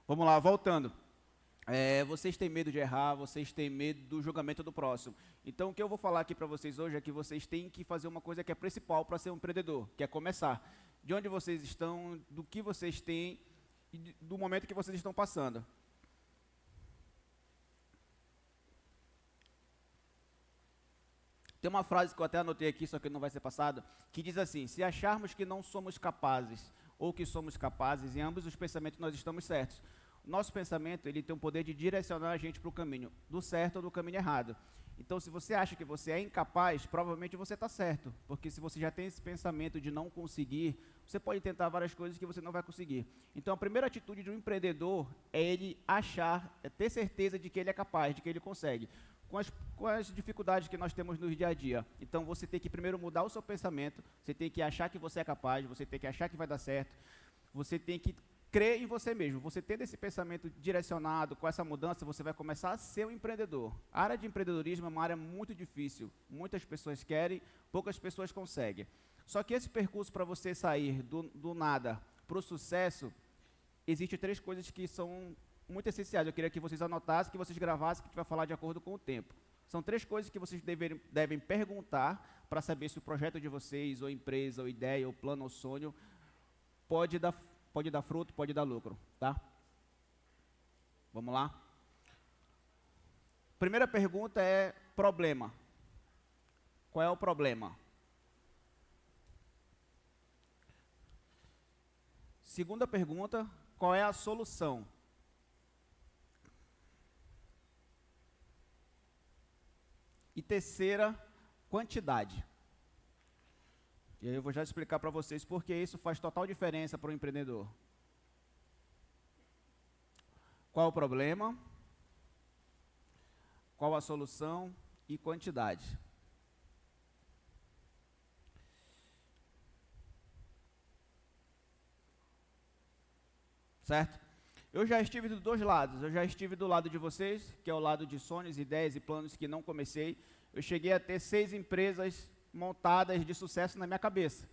Vamos lá, voltando. Vocês têm medo de errar, vocês têm medo do julgamento do próximo. Então, o que eu vou falar aqui para vocês hoje é que vocês têm que fazer uma coisa que é principal para ser um empreendedor, que é começar. De onde vocês estão, do que vocês têm e do momento que vocês estão passando. Tem uma frase que eu até anotei aqui, só que não vai ser passada, que diz assim: se acharmos que não somos capazes ou que somos capazes, em ambos os pensamentos nós estamos certos. O nosso pensamento ele tem o poder de direcionar a gente para o caminho do certo ou do caminho errado. Então, se você acha que você é incapaz, provavelmente você está certo, porque se você já tem esse pensamento de não conseguir, você pode tentar várias coisas que você não vai conseguir. Então, a primeira atitude de um empreendedor é ele achar, é ter certeza de que ele é capaz, de que ele consegue, com as dificuldades que nós temos no dia a dia. Então, você tem que primeiro mudar o seu pensamento, você tem que achar que você é capaz, você tem que achar que vai dar certo, você tem que crer em você mesmo. Você tendo esse pensamento direcionado, com essa mudança, você vai começar a ser um empreendedor. A área de empreendedorismo é uma área muito difícil. Muitas pessoas querem, poucas pessoas conseguem. Só que esse percurso para você sair do nada para o sucesso, existem 3 coisas que são muito essenciais. Eu queria que vocês anotassem, que vocês gravassem, que a gente vai falar de acordo com o tempo. São 3 coisas que vocês devem perguntar para saber se o projeto de vocês, ou empresa, ou ideia, ou plano, ou sonho, pode dar fruto, pode dar lucro, tá? Vamos lá? Primeira pergunta é problema. Qual é o problema? Segunda pergunta, qual é a solução? E terceira, quantidade. E aí eu vou já explicar para vocês porque isso faz total diferença para o empreendedor. Qual o problema? Qual a solução e quantidade? Certo? Eu já estive dos 2 lados. Eu já estive do lado de vocês, que é o lado de sonhos, ideias e planos que não comecei. Eu cheguei a ter 6 empresas montadas de sucesso na minha cabeça.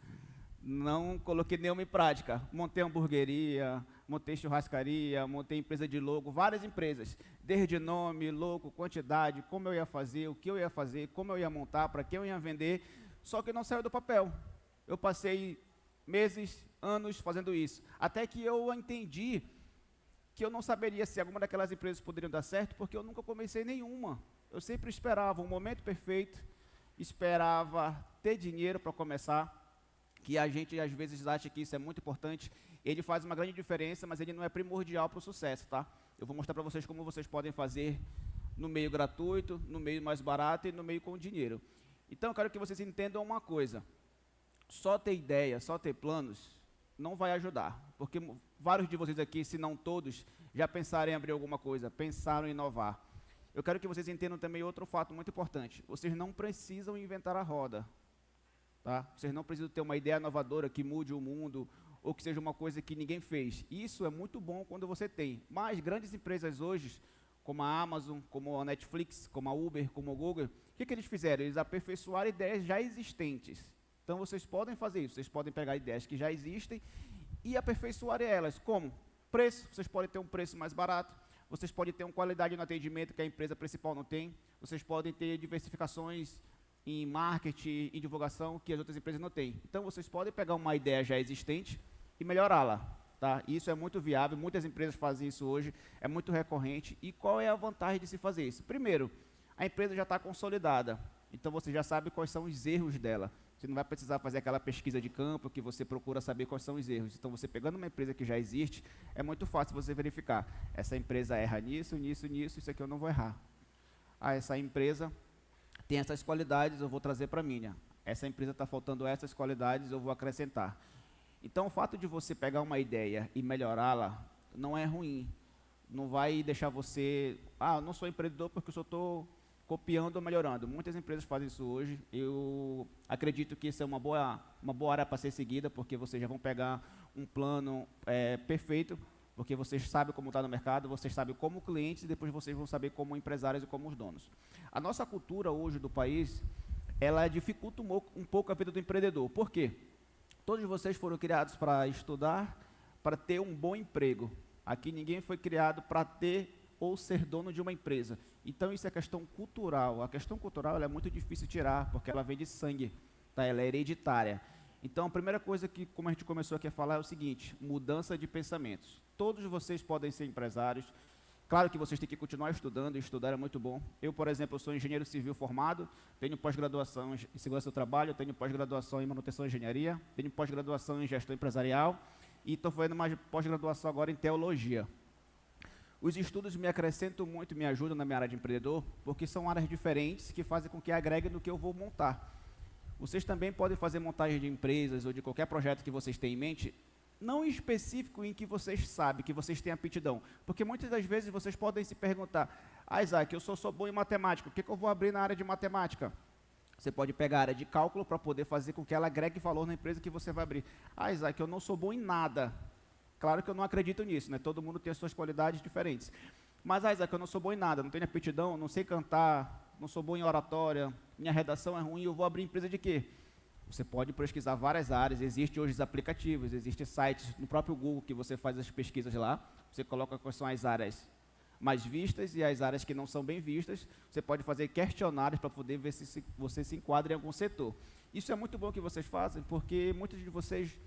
Não coloquei nenhuma em prática. Montei hamburgueria, montei churrascaria, montei empresa de logo, várias empresas. Desde nome, logo, quantidade, como eu ia fazer, o que eu ia fazer, como eu ia montar, para quem eu ia vender. Só que não saiu do papel. Eu passei meses, anos fazendo isso. Até que eu entendi que eu não saberia se alguma daquelas empresas poderiam dar certo, porque eu nunca comecei nenhuma. Eu sempre esperava um momento perfeito, esperava ter dinheiro para começar, que a gente às vezes acha que isso é muito importante. Ele faz uma grande diferença, mas ele não é primordial para o sucesso, tá? Eu vou mostrar para vocês como vocês podem fazer no meio gratuito, no meio mais barato e no meio com dinheiro. Então, eu quero que vocês entendam uma coisa. Só ter ideia, só ter planos, não vai ajudar. Porque vários de vocês aqui, se não todos, já pensaram em abrir alguma coisa, pensaram em inovar. Eu quero que vocês entendam também outro fato muito importante. Vocês não precisam inventar a roda. Tá? Vocês não precisam ter uma ideia inovadora que mude o mundo ou que seja uma coisa que ninguém fez. Isso é muito bom quando você tem. Mas grandes empresas hoje, como a Amazon, como a Netflix, como a Uber, como o Google, o que eles fizeram? Eles aperfeiçoaram ideias já existentes. Então, vocês podem fazer isso. Vocês podem pegar ideias que já existem e aperfeiçoar elas. Como? Preço. Vocês podem ter um preço mais barato. Vocês podem ter uma qualidade no atendimento que a empresa principal não tem. Vocês podem ter diversificações em marketing e divulgação que as outras empresas não têm. Então, vocês podem pegar uma ideia já existente e melhorá-la. Tá? Isso é muito viável, muitas empresas fazem isso hoje, é muito recorrente. E qual é a vantagem de se fazer isso? Primeiro, a empresa já está consolidada, então você já sabe quais são os erros dela. Você não vai precisar fazer aquela pesquisa de campo que você procura saber quais são os erros. Então, você pegando uma empresa que já existe, é muito fácil você verificar. Essa empresa erra nisso, nisso, nisso, isso aqui eu não vou errar. Ah, essa empresa tem essas qualidades, eu vou trazer para a minha. Essa empresa está faltando essas qualidades, eu vou acrescentar. Então, o fato de você pegar uma ideia e melhorá-la não é ruim. Não vai deixar você... eu não sou empreendedor porque eu só estou copiando ou melhorando. Muitas empresas fazem isso hoje. Eu acredito que isso é uma boa área para ser seguida, porque vocês já vão pegar um plano perfeito, porque vocês sabem como está no mercado, vocês sabem como clientes e depois vocês vão saber como empresários e como os donos. A nossa cultura hoje do país, ela dificulta um pouco a vida do empreendedor. Por quê? Todos vocês foram criados para estudar, para ter um bom emprego. Aqui ninguém foi criado para ter ou ser dono de uma empresa. Então, isso é questão cultural. A questão cultural ela é muito difícil de tirar, porque ela vem de sangue, tá? Ela é hereditária. Então, a primeira coisa que, como a gente começou aqui a falar, é o seguinte: mudança de pensamentos. Todos vocês podem ser empresários. Claro que vocês têm que continuar estudando, e estudar é muito bom. Eu, por exemplo, sou engenheiro civil formado, tenho pós-graduação em segurança do trabalho, tenho pós-graduação em manutenção e engenharia, tenho pós-graduação em gestão empresarial e estou fazendo uma pós-graduação agora em teologia. Os estudos me acrescentam muito, me ajudam na minha área de empreendedor, porque são áreas diferentes que fazem com que agregue no que eu vou montar. Vocês também podem fazer montagem de empresas ou de qualquer projeto que vocês tenham em mente, não específico em que vocês sabem, que vocês têm aptidão. Porque muitas das vezes vocês podem se perguntar: Isaac, eu sou bom em matemática, o que eu vou abrir na área de matemática? Você pode pegar a área de cálculo para poder fazer com que ela agregue valor na empresa que você vai abrir. Isaac, eu não sou bom em nada. Claro que eu não acredito nisso, né? Todo mundo tem as suas qualidades diferentes. Mas, Isaac, eu não sou bom em nada, não tenho aptidão, não sei cantar, não sou bom em oratória, minha redação é ruim, eu vou abrir empresa de quê? Você pode pesquisar várias áreas, existem hoje os aplicativos, existem sites no próprio Google que você faz as pesquisas lá, você coloca quais são as áreas mais vistas e as áreas que não são bem vistas, você pode fazer questionários para poder ver se você se enquadra em algum setor. Isso é muito bom que vocês fazem, porque muitos de vocês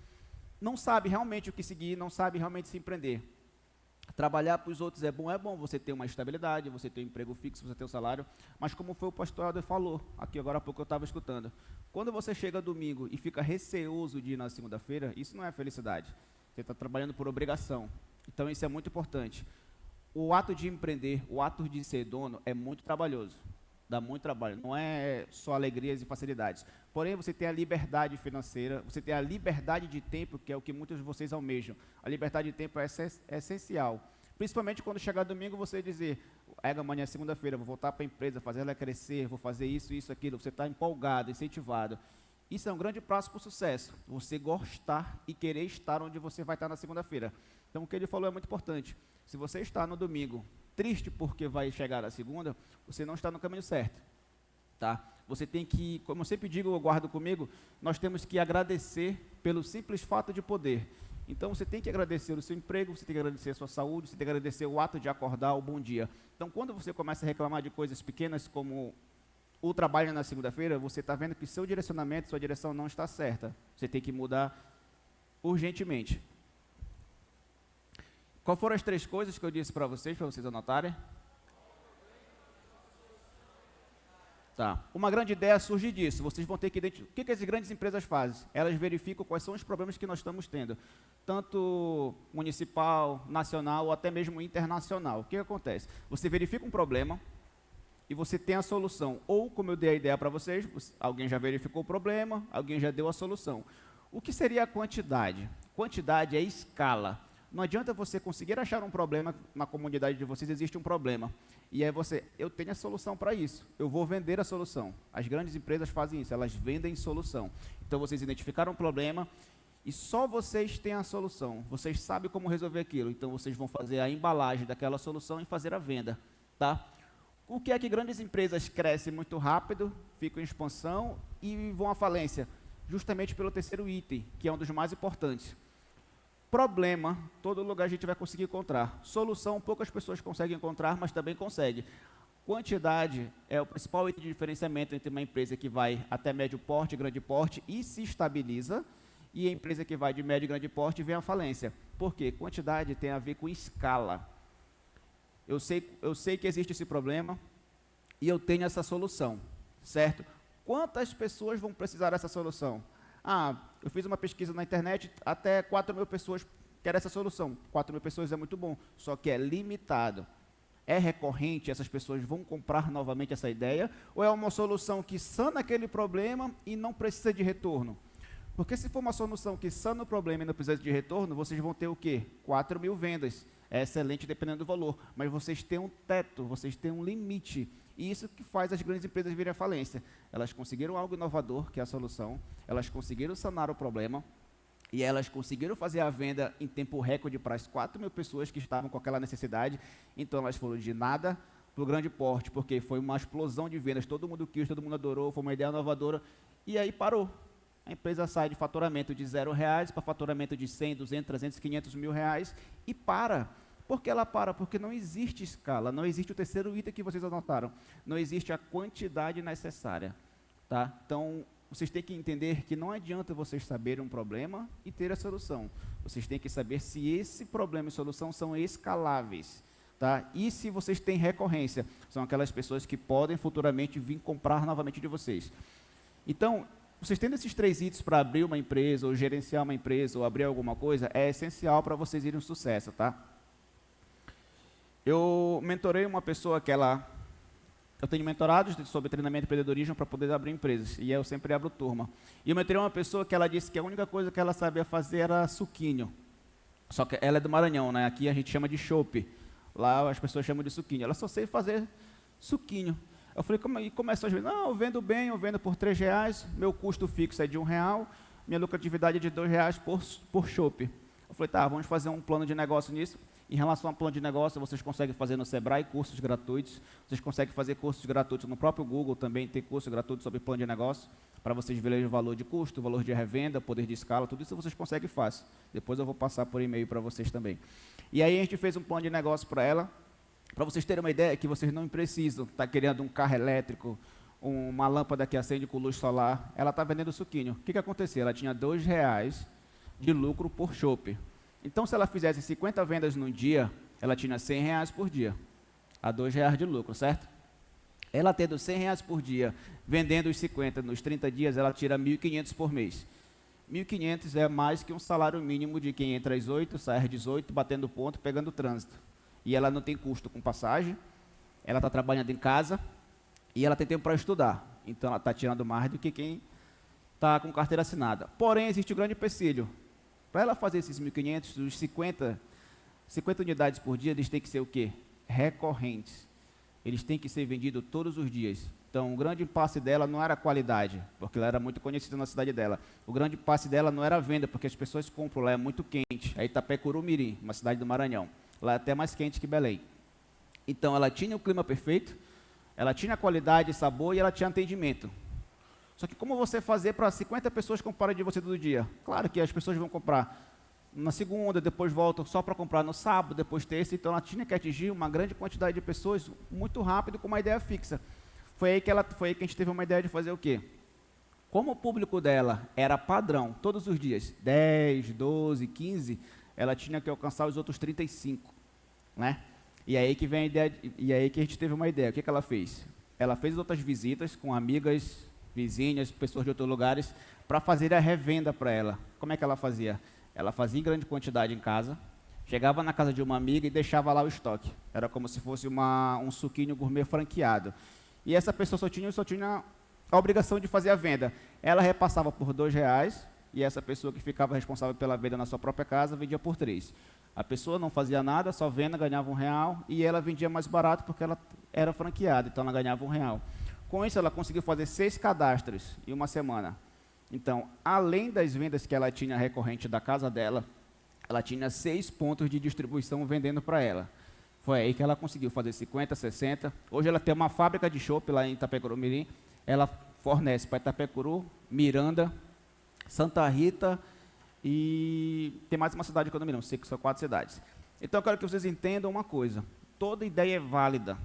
não sabem realmente o que seguir, não sabem realmente se empreender. Trabalhar para os outros é bom você ter uma estabilidade, você ter um emprego fixo, você ter um salário, mas como foi o pastor Helder falou, aqui agora há pouco eu estava escutando, quando você chega domingo e fica receoso de ir na segunda-feira, isso não é felicidade, você está trabalhando por obrigação, então isso é muito importante. O ato de empreender, o ato de ser dono é muito trabalhoso, dá muito trabalho, não é só alegrias e facilidades, porém você tem a liberdade financeira, você tem a liberdade de tempo, que é o que muitos de vocês almejam. A liberdade de tempo é essencial, principalmente quando chegar domingo você dizer: amanhã é segunda-feira, vou voltar para a empresa, fazer ela crescer, vou fazer isso, isso, aquilo, você está empolgado, incentivado. Isso é um grande passo para o sucesso, você gostar e querer estar onde você vai estar na segunda-feira. Então o que ele falou é muito importante. Se você está no domingo triste porque vai chegar a segunda, você não está no caminho certo, tá? Você tem que, como eu sempre digo, eu guardo comigo, nós temos que agradecer pelo simples fato de poder. Então, você tem que agradecer o seu emprego, você tem que agradecer a sua saúde, você tem que agradecer o ato de acordar, o bom dia. Então, quando você começa a reclamar de coisas pequenas, como o trabalho na segunda-feira, você está vendo que seu direcionamento, sua direção não está certa. Você tem que mudar urgentemente. Qual foram as 3 coisas que eu disse para vocês anotarem? Tá. Uma grande ideia surge disso. Vocês vão ter que identificar. O que as grandes empresas fazem? Elas verificam quais são os problemas que nós estamos tendo, tanto municipal, nacional ou até mesmo internacional. O que acontece? Você verifica um problema e você tem a solução. Ou, como eu dei a ideia para vocês, alguém já verificou o problema, alguém já deu a solução. O que seria a quantidade? Quantidade é escala. Não adianta você conseguir achar um problema, na comunidade de vocês existe um problema. E aí eu tenho a solução para isso, eu vou vender a solução. As grandes empresas fazem isso, elas vendem solução. Então vocês identificaram um problema e só vocês têm a solução. Vocês sabem como resolver aquilo, então vocês vão fazer a embalagem daquela solução e fazer a venda, tá? O que é que grandes empresas crescem muito rápido, ficam em expansão e vão à falência? Justamente pelo terceiro item, que é um dos mais importantes. Problema, todo lugar a gente vai conseguir encontrar. Solução, poucas pessoas conseguem encontrar, mas também consegue. Quantidade é o principal item de diferenciamento entre uma empresa que vai até médio porte, grande porte e se estabiliza, e a empresa que vai de médio e grande porte vem à falência. Por quê? Quantidade tem a ver com escala. Eu sei que existe esse problema e eu tenho essa solução, certo? Quantas pessoas vão precisar dessa solução? Eu fiz uma pesquisa na internet, até 4.000 pessoas querem essa solução. 4.000 pessoas é muito bom, só que é limitado. É recorrente, essas pessoas vão comprar novamente essa ideia? Ou é uma solução que sana aquele problema e não precisa de retorno? Porque se for uma solução que sana o problema e não precisa de retorno, vocês vão ter o quê? 4.000 vendas. É excelente dependendo do valor, mas vocês têm um teto, vocês têm um limite. E isso que faz as grandes empresas virem à falência. Elas conseguiram algo inovador, que é a solução, elas conseguiram sanar o problema, e elas conseguiram fazer a venda em tempo recorde para as 4.000 pessoas que estavam com aquela necessidade. Então, elas foram de nada para o grande porte, porque foi uma explosão de vendas, todo mundo quis, todo mundo adorou, foi uma ideia inovadora, e aí parou. A empresa sai de faturamento de R$0 para faturamento de 100, 200, 300, 500 mil reais e para. Por que ela para? Porque não existe escala, não existe o terceiro item que vocês anotaram, não existe a quantidade necessária. Tá? Então, vocês têm que entender que não adianta vocês saberem um problema e ter a solução. Vocês têm que saber se esse problema e solução são escaláveis. Tá? E se vocês têm recorrência, são aquelas pessoas que podem futuramente vir comprar novamente de vocês. Então, vocês tendo esses 3 itens para abrir uma empresa, ou gerenciar uma empresa, ou abrir alguma coisa, é essencial para vocês irem um sucesso, tá? Eu mentorei uma pessoa que eu tenho mentorados sobre treinamento e empreendedorismo para poder abrir empresas, e eu sempre abro turma. E eu mentorei uma pessoa que ela disse que a única coisa que ela sabia fazer era suquinho. Só que ela é do Maranhão, né? Aqui a gente chama de chopp. Lá as pessoas chamam de suquinho. Ela só sei fazer suquinho. Eu falei, e começou a ver, não, eu vendo bem, eu vendo por R$3, meu custo fixo é de R$1, minha lucratividade é de R$2 por chopp. Eu falei, tá, vamos fazer um plano de negócio nisso. Em relação ao plano de negócio, vocês conseguem fazer no Sebrae cursos gratuitos, vocês conseguem fazer cursos gratuitos no próprio Google, também tem curso gratuito sobre plano de negócio, para vocês verem o valor de custo, o valor de revenda, poder de escala, tudo isso vocês conseguem fácil. Depois eu vou passar por e-mail para vocês também. E aí a gente fez um plano de negócio para ela, para vocês terem uma ideia que vocês não precisam estar querendo um carro elétrico, uma lâmpada que acende com luz solar, ela está vendendo suquinho. O que aconteceu? Ela tinha R$2 de lucro por chopp. Então, se ela fizesse 50 vendas num dia, ela tinha R$100 por dia, a R$2 de lucro, certo? Ela tendo R$100 por dia, vendendo os 50 nos 30 dias, ela tira R$1.500 por mês. R$1.500 é mais que um salário mínimo de quem entra às 8, sai às 18, batendo ponto, pegando trânsito. E ela não tem custo com passagem, ela está trabalhando em casa e ela tem tempo para estudar. Então, ela está tirando mais do que quem está com carteira assinada. Porém, existe um grande empecilho. Para ela fazer esses 1.500, os 50 unidades por dia, eles têm que ser o quê? Recorrentes. Eles têm que ser vendidos todos os dias. Então, o grande impasse dela não era a qualidade, porque ela era muito conhecida na cidade dela. O grande impasse dela não era a venda, porque as pessoas compram lá, é muito quente. É Itapecuru-Mirim, uma cidade do Maranhão. Lá é até mais quente que Belém. Então, ela tinha o clima perfeito, ela tinha qualidade, sabor e ela tinha atendimento. Só que como você fazer para 50 pessoas comprarem de você todo dia? Claro que as pessoas vão comprar na segunda, depois voltam só para comprar no sábado, depois terça. Então, ela tinha que atingir uma grande quantidade de pessoas muito rápido com uma ideia fixa. Foi aí que a gente teve uma ideia de fazer o quê? Como o público dela era padrão, todos os dias, 10, 12, 15, ela tinha que alcançar os outros 35, né? E aí que vem a ideia, e aí que a gente teve uma ideia. O que ela fez? Ela fez outras visitas com amigas, vizinhas, pessoas de outros lugares, para fazer a revenda para ela. Como é que ela fazia? Ela fazia em grande quantidade em casa, chegava na casa de uma amiga e deixava lá o estoque. Era como se fosse um suquinho gourmet franqueado. E essa pessoa só tinha a obrigação de fazer a venda. Ela repassava por R$2 e essa pessoa que ficava responsável pela venda na sua própria casa vendia por R$3. A pessoa não fazia nada, só venda, ganhava R$1 e ela vendia mais barato porque ela era franqueada, então ela ganhava R$1. Com isso, ela conseguiu fazer 6 cadastros em uma semana. Então, além das vendas que ela tinha recorrente da casa dela, ela tinha 6 pontos de distribuição vendendo para ela. Foi aí que ela conseguiu fazer 50, 60. Hoje ela tem uma fábrica de chopp lá em Itapecuru-Mirim. Ela fornece para Itapecuru, Miranda, Santa Rita e tem mais uma cidade que eu não me lembro, sei que são 4 cidades. Então, eu quero que vocês entendam uma coisa. Toda ideia é válida.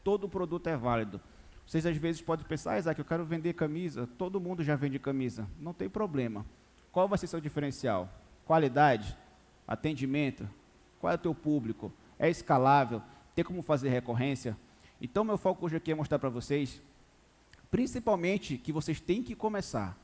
Todo produto é válido. Vocês às vezes podem pensar, Isaac, eu quero vender camisa, todo mundo já vende camisa. Não tem problema. Qual vai ser seu diferencial? Qualidade? Atendimento? Qual é o teu público? É escalável? Tem como fazer recorrência? Então, meu foco hoje aqui é mostrar para vocês, principalmente, que vocês têm que começar.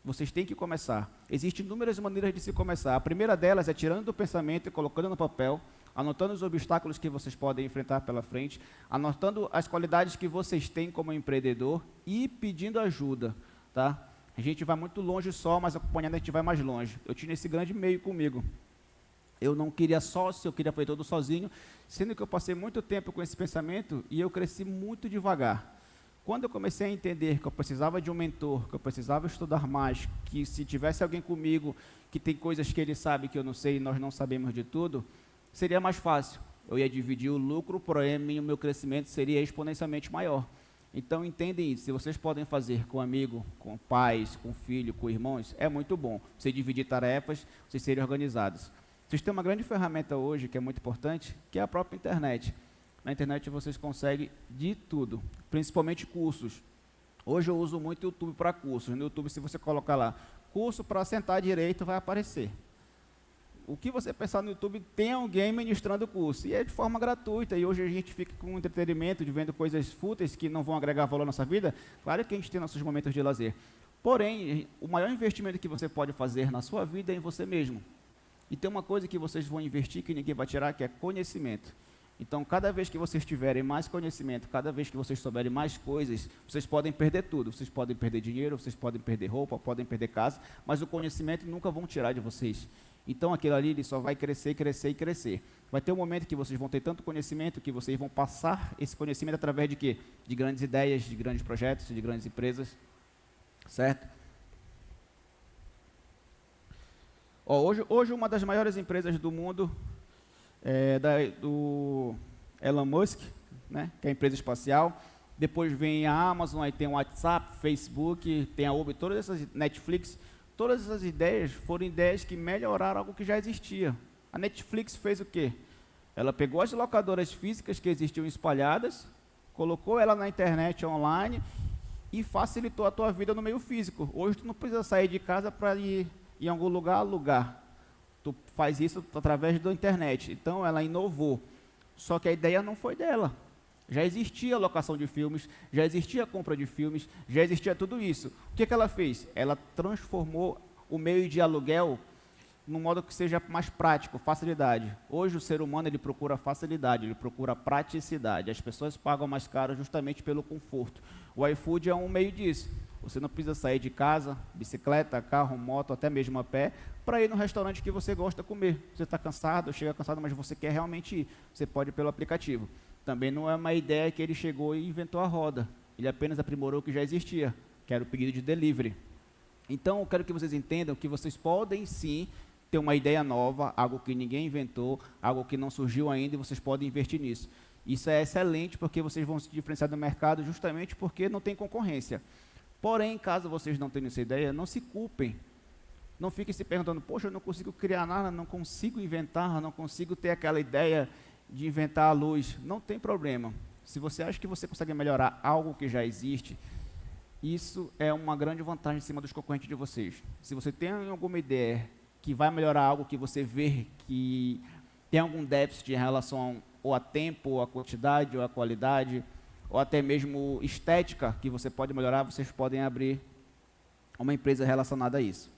Vocês têm que começar. Existem inúmeras maneiras de se começar. A primeira delas é tirando do pensamento e colocando no papel, anotando os obstáculos que vocês podem enfrentar pela frente, anotando as qualidades que vocês têm como empreendedor e pedindo ajuda, tá? A gente vai muito longe só, mas acompanhando a gente vai mais longe. Eu tinha esse grande meio comigo. Eu não queria sócio, eu queria fazer tudo sozinho, sendo que eu passei muito tempo com esse pensamento e eu cresci muito devagar. Quando eu comecei a entender que eu precisava de um mentor, que eu precisava estudar mais, que se tivesse alguém comigo, que tem coisas que ele sabe que eu não sei e nós não sabemos de tudo, seria mais fácil. Eu ia dividir o lucro, porém o meu crescimento seria exponencialmente maior. Então, entendem isso. Se vocês podem fazer com amigo, com pais, com filho, com irmãos, é muito bom. Você dividir tarefas, vocês serem organizados. Vocês têm uma grande ferramenta hoje, que é muito importante, que é a própria internet. Na internet vocês conseguem de tudo, principalmente cursos. Hoje eu uso muito o YouTube para cursos. No YouTube, se você colocar lá, curso para sentar direito, vai aparecer. O que você pensar no YouTube, tem alguém ministrando o curso. E é de forma gratuita. E hoje a gente fica com entretenimento, de vendo coisas fúteis que não vão agregar valor à nossa vida. Claro que a gente tem nossos momentos de lazer. Porém, o maior investimento que você pode fazer na sua vida é em você mesmo. E tem uma coisa que vocês vão investir que ninguém vai tirar, que é conhecimento. Então, cada vez que vocês tiverem mais conhecimento, cada vez que vocês souberem mais coisas, vocês podem perder tudo. Vocês podem perder dinheiro, vocês podem perder roupa, podem perder casa, mas o conhecimento nunca vão tirar de vocês. Então, aquilo ali ele só vai crescer, crescer e crescer. Vai ter um momento que vocês vão ter tanto conhecimento que vocês vão passar esse conhecimento através de quê? De grandes ideias, de grandes projetos, de grandes empresas, certo? Hoje uma das maiores empresas do mundo do Elon Musk, né, que é a empresa espacial. Depois vem a Amazon, aí tem o WhatsApp, Facebook, tem a Uber, todas essas, Netflix. Todas essas ideias foram ideias que melhoraram algo que já existia. A Netflix fez o quê? Ela pegou as locadoras físicas que existiam espalhadas, colocou ela na internet online e facilitou a tua vida no meio físico. Hoje tu não precisa sair de casa para ir em algum lugar alugar. Tu faz isso através da internet. Então, ela inovou. Só que a ideia não foi dela. Já existia locação de filmes, já existia compra de filmes, já existia tudo isso. O que ela fez? Ela transformou o meio de aluguel num modo que seja mais prático, facilidade. Hoje, o ser humano ele procura facilidade, ele procura praticidade. As pessoas pagam mais caro justamente pelo conforto. O iFood é um meio disso. Você não precisa sair de casa, bicicleta, carro, moto, até mesmo a pé, para ir no restaurante que você gosta de comer. Você está cansado, chega cansado, mas você quer realmente ir. Você pode ir pelo aplicativo. Também não é uma ideia que ele chegou e inventou a roda. Ele apenas aprimorou o que já existia, que era o pedido de delivery. Então, eu quero que vocês entendam que vocês podem sim ter uma ideia nova, algo que ninguém inventou, algo que não surgiu ainda e vocês podem investir nisso. Isso é excelente porque vocês vão se diferenciar do mercado justamente porque não tem concorrência. Porém, caso vocês não tenham essa ideia, não se culpem. Não fiquem se perguntando, poxa, eu não consigo criar nada, não consigo inventar, não consigo ter aquela ideia de inventar a luz. Não tem problema. Se você acha que você consegue melhorar algo que já existe, isso é uma grande vantagem em cima dos concorrentes de vocês. Se você tem alguma ideia que vai melhorar algo que você vê que tem algum déficit em relação ou a tempo, ou a quantidade, ou a qualidade, ou até mesmo estética, que você pode melhorar, vocês podem abrir uma empresa relacionada a isso.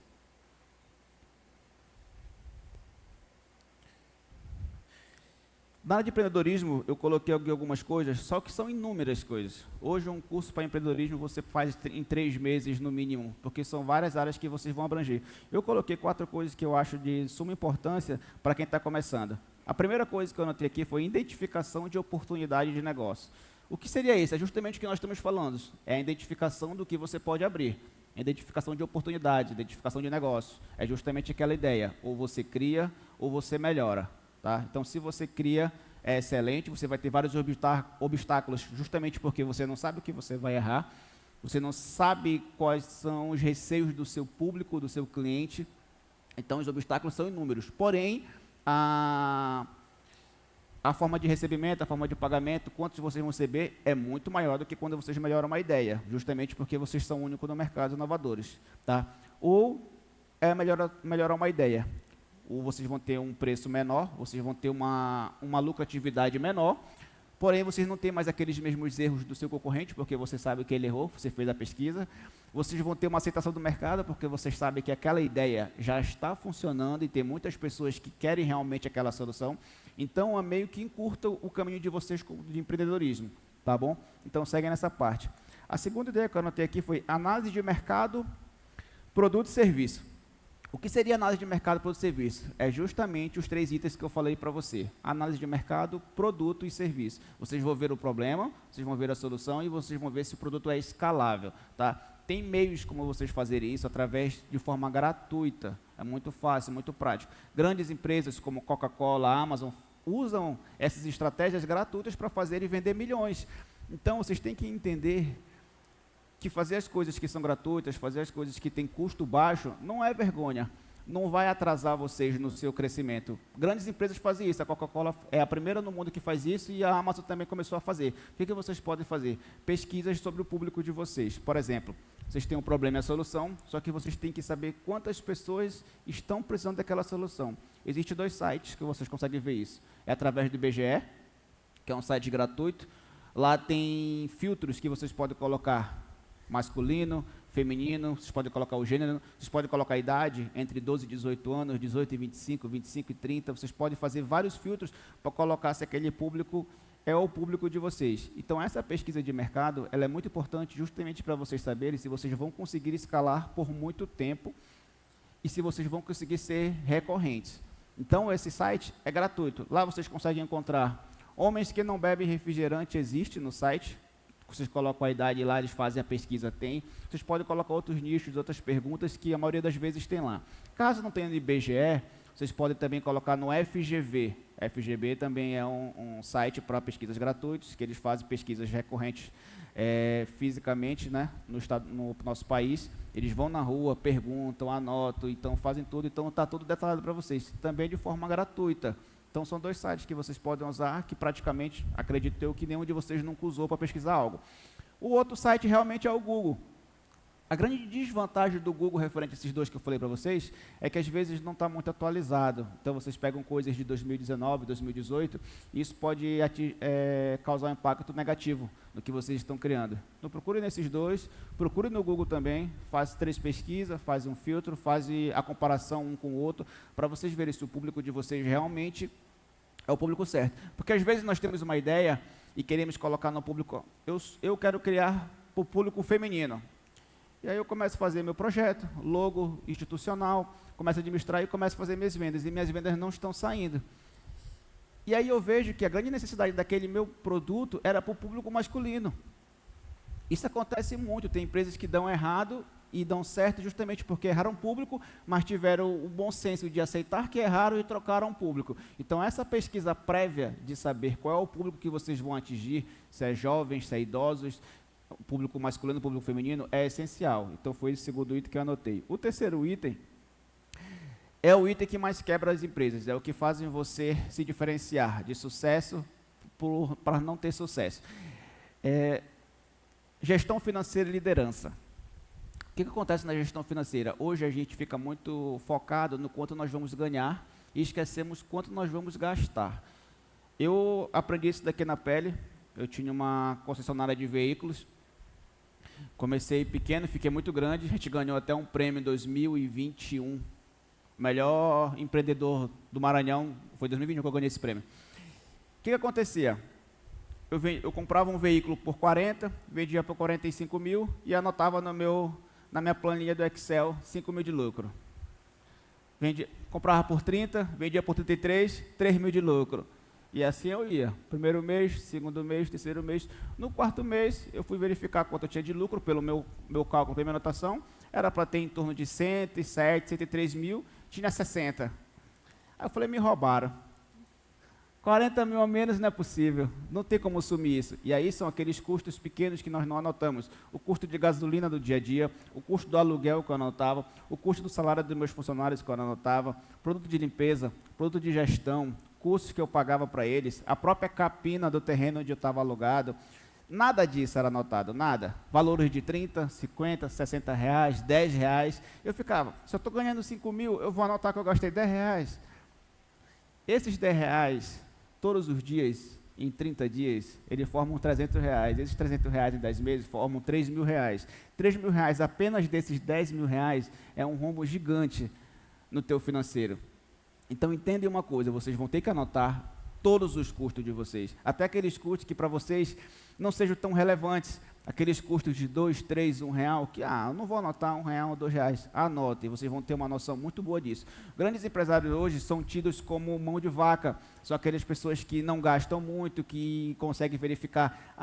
Na área de empreendedorismo, eu coloquei aqui algumas coisas, só que são inúmeras coisas. Hoje, um curso para empreendedorismo você faz em 3 meses, no mínimo, porque são várias áreas que vocês vão abranger. Eu coloquei 4 coisas que eu acho de suma importância para quem está começando. A primeira coisa que eu anotei aqui foi identificação de oportunidade de negócio. O que seria isso? É justamente o que nós estamos falando. É a identificação do que você pode abrir. A identificação de oportunidade, identificação de negócio. É justamente aquela ideia. Ou você cria, ou você melhora. Tá? Então, se você cria, é excelente, você vai ter vários obstáculos, justamente porque você não sabe o que você vai errar, você não sabe quais são os receios do seu público, do seu cliente, então os obstáculos são inúmeros. Porém, a forma de recebimento, a forma de pagamento, quantos vocês vão receber, é muito maior do que quando vocês melhoram uma ideia, justamente porque vocês são únicos no mercado, inovadores. Tá? Ou é melhorar uma ideia. Ou vocês vão ter um preço menor, vocês vão ter uma lucratividade menor, porém vocês não têm mais aqueles mesmos erros do seu concorrente, porque você sabe que ele errou, você fez a pesquisa. Vocês vão ter uma aceitação do mercado, porque vocês sabem que aquela ideia já está funcionando e tem muitas pessoas que querem realmente aquela solução. Então, é meio que encurta o caminho de vocês de empreendedorismo, tá bom? Então, seguem nessa parte. A segunda ideia que eu anotei aqui foi análise de mercado, produto e serviço. O que seria análise de mercado, produto e serviço? É justamente os 3 itens que eu falei para você. Análise de mercado, produto e serviço. Vocês vão ver o problema, vocês vão ver a solução e vocês vão ver se o produto é escalável. Tá? Tem meios como vocês fazerem isso através de forma gratuita. É muito fácil, muito prático. Grandes empresas como Coca-Cola, Amazon, usam essas estratégias gratuitas para fazer e vender milhões. Então, vocês têm que entender que fazer as coisas que são gratuitas, fazer as coisas que têm custo baixo, não é vergonha. não vai atrasar vocês no seu crescimento. Grandes empresas fazem isso, a Coca-Cola é a primeira no mundo que faz isso e a Amazon também começou a fazer. O que vocês podem fazer? Pesquisas sobre o público de vocês. Por exemplo, vocês têm um problema e a solução, só que vocês têm que saber quantas pessoas estão precisando daquela solução. Existem 2 sites que vocês conseguem ver isso. É através do IBGE, que é um site gratuito. Lá tem filtros que vocês podem colocar masculino, feminino, vocês podem colocar o gênero, vocês podem colocar a idade, entre 12 e 18 anos, 18 e 25, 25 e 30, vocês podem fazer vários filtros para colocar se aquele público é o público de vocês. Então, essa pesquisa de mercado, ela é muito importante justamente para vocês saberem se vocês vão conseguir escalar por muito tempo e se vocês vão conseguir ser recorrentes. Então, esse site é gratuito. Lá vocês conseguem encontrar homens que não bebem refrigerante, existe no site. Vocês colocam a idade lá, eles fazem a pesquisa, tem. Vocês podem colocar outros nichos, outras perguntas que a maioria das vezes tem lá. Caso não tenha no IBGE, vocês podem também colocar no FGV. FGV também é um site para pesquisas gratuitos, que eles fazem pesquisas recorrentes fisicamente, né, no nosso país. Eles vão na rua, perguntam, anotam, então fazem tudo, então está tudo detalhado para vocês, também de forma gratuita. Então, são 2 sites que vocês podem usar, que praticamente, acredito eu, que nenhum de vocês nunca usou para pesquisar algo. O outro site realmente é o Google. A grande desvantagem do Google referente a esses 2 que eu falei para vocês, é que às vezes não está muito atualizado. Então, vocês pegam coisas de 2019, 2018, e isso pode causar um impacto negativo no que vocês estão criando. Então, procure nesses 2, procure no Google também, faz 3 pesquisas, faz um filtro, faz a comparação um com o outro, para vocês verem se o público de vocês realmente é o público certo. Porque às vezes nós temos uma ideia e queremos colocar no público, eu quero criar para o público feminino. E aí eu começo a fazer meu projeto, logo institucional, começo a administrar e começo a fazer minhas vendas, e minhas vendas não estão saindo. E aí eu vejo que a grande necessidade daquele meu produto era para o público masculino. Isso acontece muito, tem empresas que dão errado e dão certo justamente porque erraram público, mas tiveram o bom senso de aceitar que erraram e trocaram público. Então, essa pesquisa prévia de saber qual é o público que vocês vão atingir, se é jovens, se é idosos, o público masculino, o público feminino, é essencial. Então, foi esse segundo item que eu anotei. O terceiro item é o item que mais quebra as empresas, é o que fazem você se diferenciar de sucesso para não ter sucesso. Gestão financeira e liderança. O que acontece na gestão financeira? Hoje a gente fica muito focado no quanto nós vamos ganhar e esquecemos quanto nós vamos gastar. Eu aprendi isso daqui na pele. Eu tinha uma concessionária de veículos. Comecei pequeno, fiquei muito grande. A gente ganhou até um prêmio em 2021. Melhor empreendedor do Maranhão. Foi em 2021 que eu ganhei esse prêmio. O que acontecia? Eu comprava um veículo por 40, vendia por 45 mil e anotava na minha planilha do Excel 5 mil de lucro. Comprava por 30, vendia por 33, 3 mil de lucro. E assim eu ia. Primeiro mês, segundo mês, terceiro mês. No quarto mês, eu fui verificar quanto eu tinha de lucro pelo meu cálculo, pela minha anotação. Era para ter em torno de 107, 103 mil, tinha 60. Aí eu falei, me roubaram. 40 mil a menos não é possível, não tem como sumir isso. E aí são aqueles custos pequenos que nós não anotamos. O custo de gasolina do dia a dia, o custo do aluguel que eu anotava, o custo do salário dos meus funcionários que eu anotava, produto de limpeza, produto de gestão, custos que eu pagava para eles, a própria capina do terreno onde eu estava alugado. Nada disso era anotado, nada. Valores de 30, 50, 60 reais, 10 reais. Eu ficava, se eu estou ganhando 5 mil, eu vou anotar que eu gastei 10 reais. Esses 10 reais... todos os dias, em 30 dias, eles formam 300 reais. Esses 300 reais em 10 meses formam 3 mil reais. 3 mil reais apenas desses 10 mil reais é um rombo gigante no teu financeiro. Então, entendem uma coisa, vocês vão ter que anotar todos os custos de vocês. Até aqueles custos que para vocês não sejam tão relevantes. Aqueles custos de 2, 3, 1 real, que eu não vou anotar 1 real ou 2 reais. Anotem, vocês vão ter uma noção muito boa disso. Grandes empresários hoje são tidos como mão de vaca. São aquelas pessoas que não gastam muito, que conseguem verificar.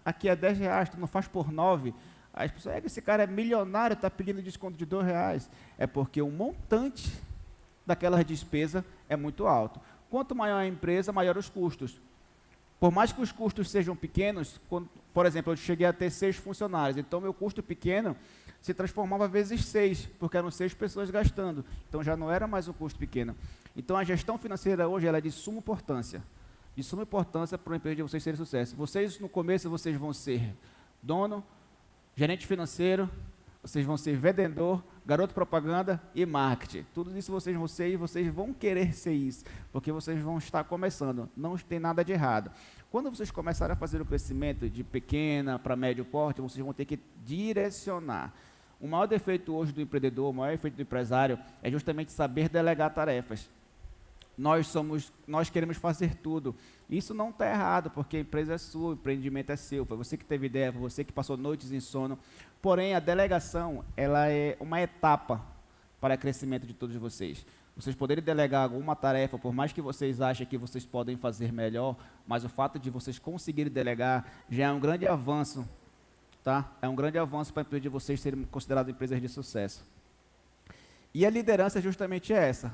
Aqui é 10 reais, tu não faz por 9. As pessoas, esse cara é milionário, está pedindo desconto de 2 reais. É porque o montante daquela despesa é muito alto. Quanto maior a empresa, maior os custos. Por mais que os custos sejam pequenos, por exemplo, eu cheguei a ter 6 funcionários, então meu custo pequeno se transformava vezes 6, porque eram 6 pessoas gastando, então já não era mais um custo pequeno. Então a gestão financeira hoje ela é de suma importância para uma empresa de vocês terem sucesso. Vocês, no começo, vocês vão ser dono, gerente financeiro, vocês vão ser vendedor, garoto propaganda e marketing. Tudo isso vocês vão ser e vocês vão querer ser isso, porque vocês vão estar começando. Não tem nada de errado. Quando vocês começarem a fazer o crescimento de pequena para médio porte, vocês vão ter que direcionar. O maior defeito hoje do empreendedor, o maior defeito do empresário é justamente saber delegar tarefas. Nós queremos fazer tudo. Isso não está errado, porque a empresa é sua, o empreendimento é seu, foi você que teve ideia, foi você que passou noites em sono. Porém, a delegação, ela é uma etapa para o crescimento de todos vocês. Vocês poderem delegar alguma tarefa, por mais que vocês achem que vocês podem fazer melhor, mas o fato de vocês conseguirem delegar já é um grande avanço, tá? É um grande avanço para a empresa de vocês serem consideradas empresas de sucesso. E a liderança é justamente essa.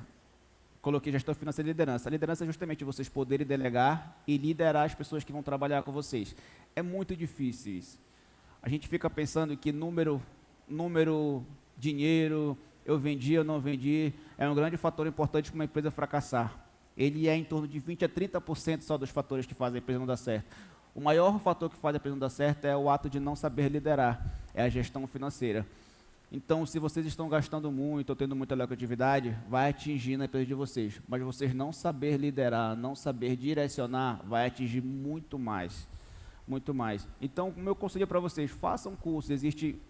Coloquei gestão financeira e liderança. A liderança é justamente vocês poderem delegar e liderar as pessoas que vão trabalhar com vocês. É muito difícil isso. A gente fica pensando que número, dinheiro, eu vendi, eu não vendi, é um grande fator importante para uma empresa fracassar. Ele é em torno de 20% a 30% só dos fatores que fazem a empresa não dar certo. O maior fator que faz a empresa não dar certo é o ato de não saber liderar, é a gestão financeira. Então, se vocês estão gastando muito ou tendo muita lucratividade, vai atingir na empresa de vocês. Mas vocês não saber liderar, não saber direcionar, vai atingir muito mais. Muito mais. Então, o meu conselho para vocês, façam cursos. Existem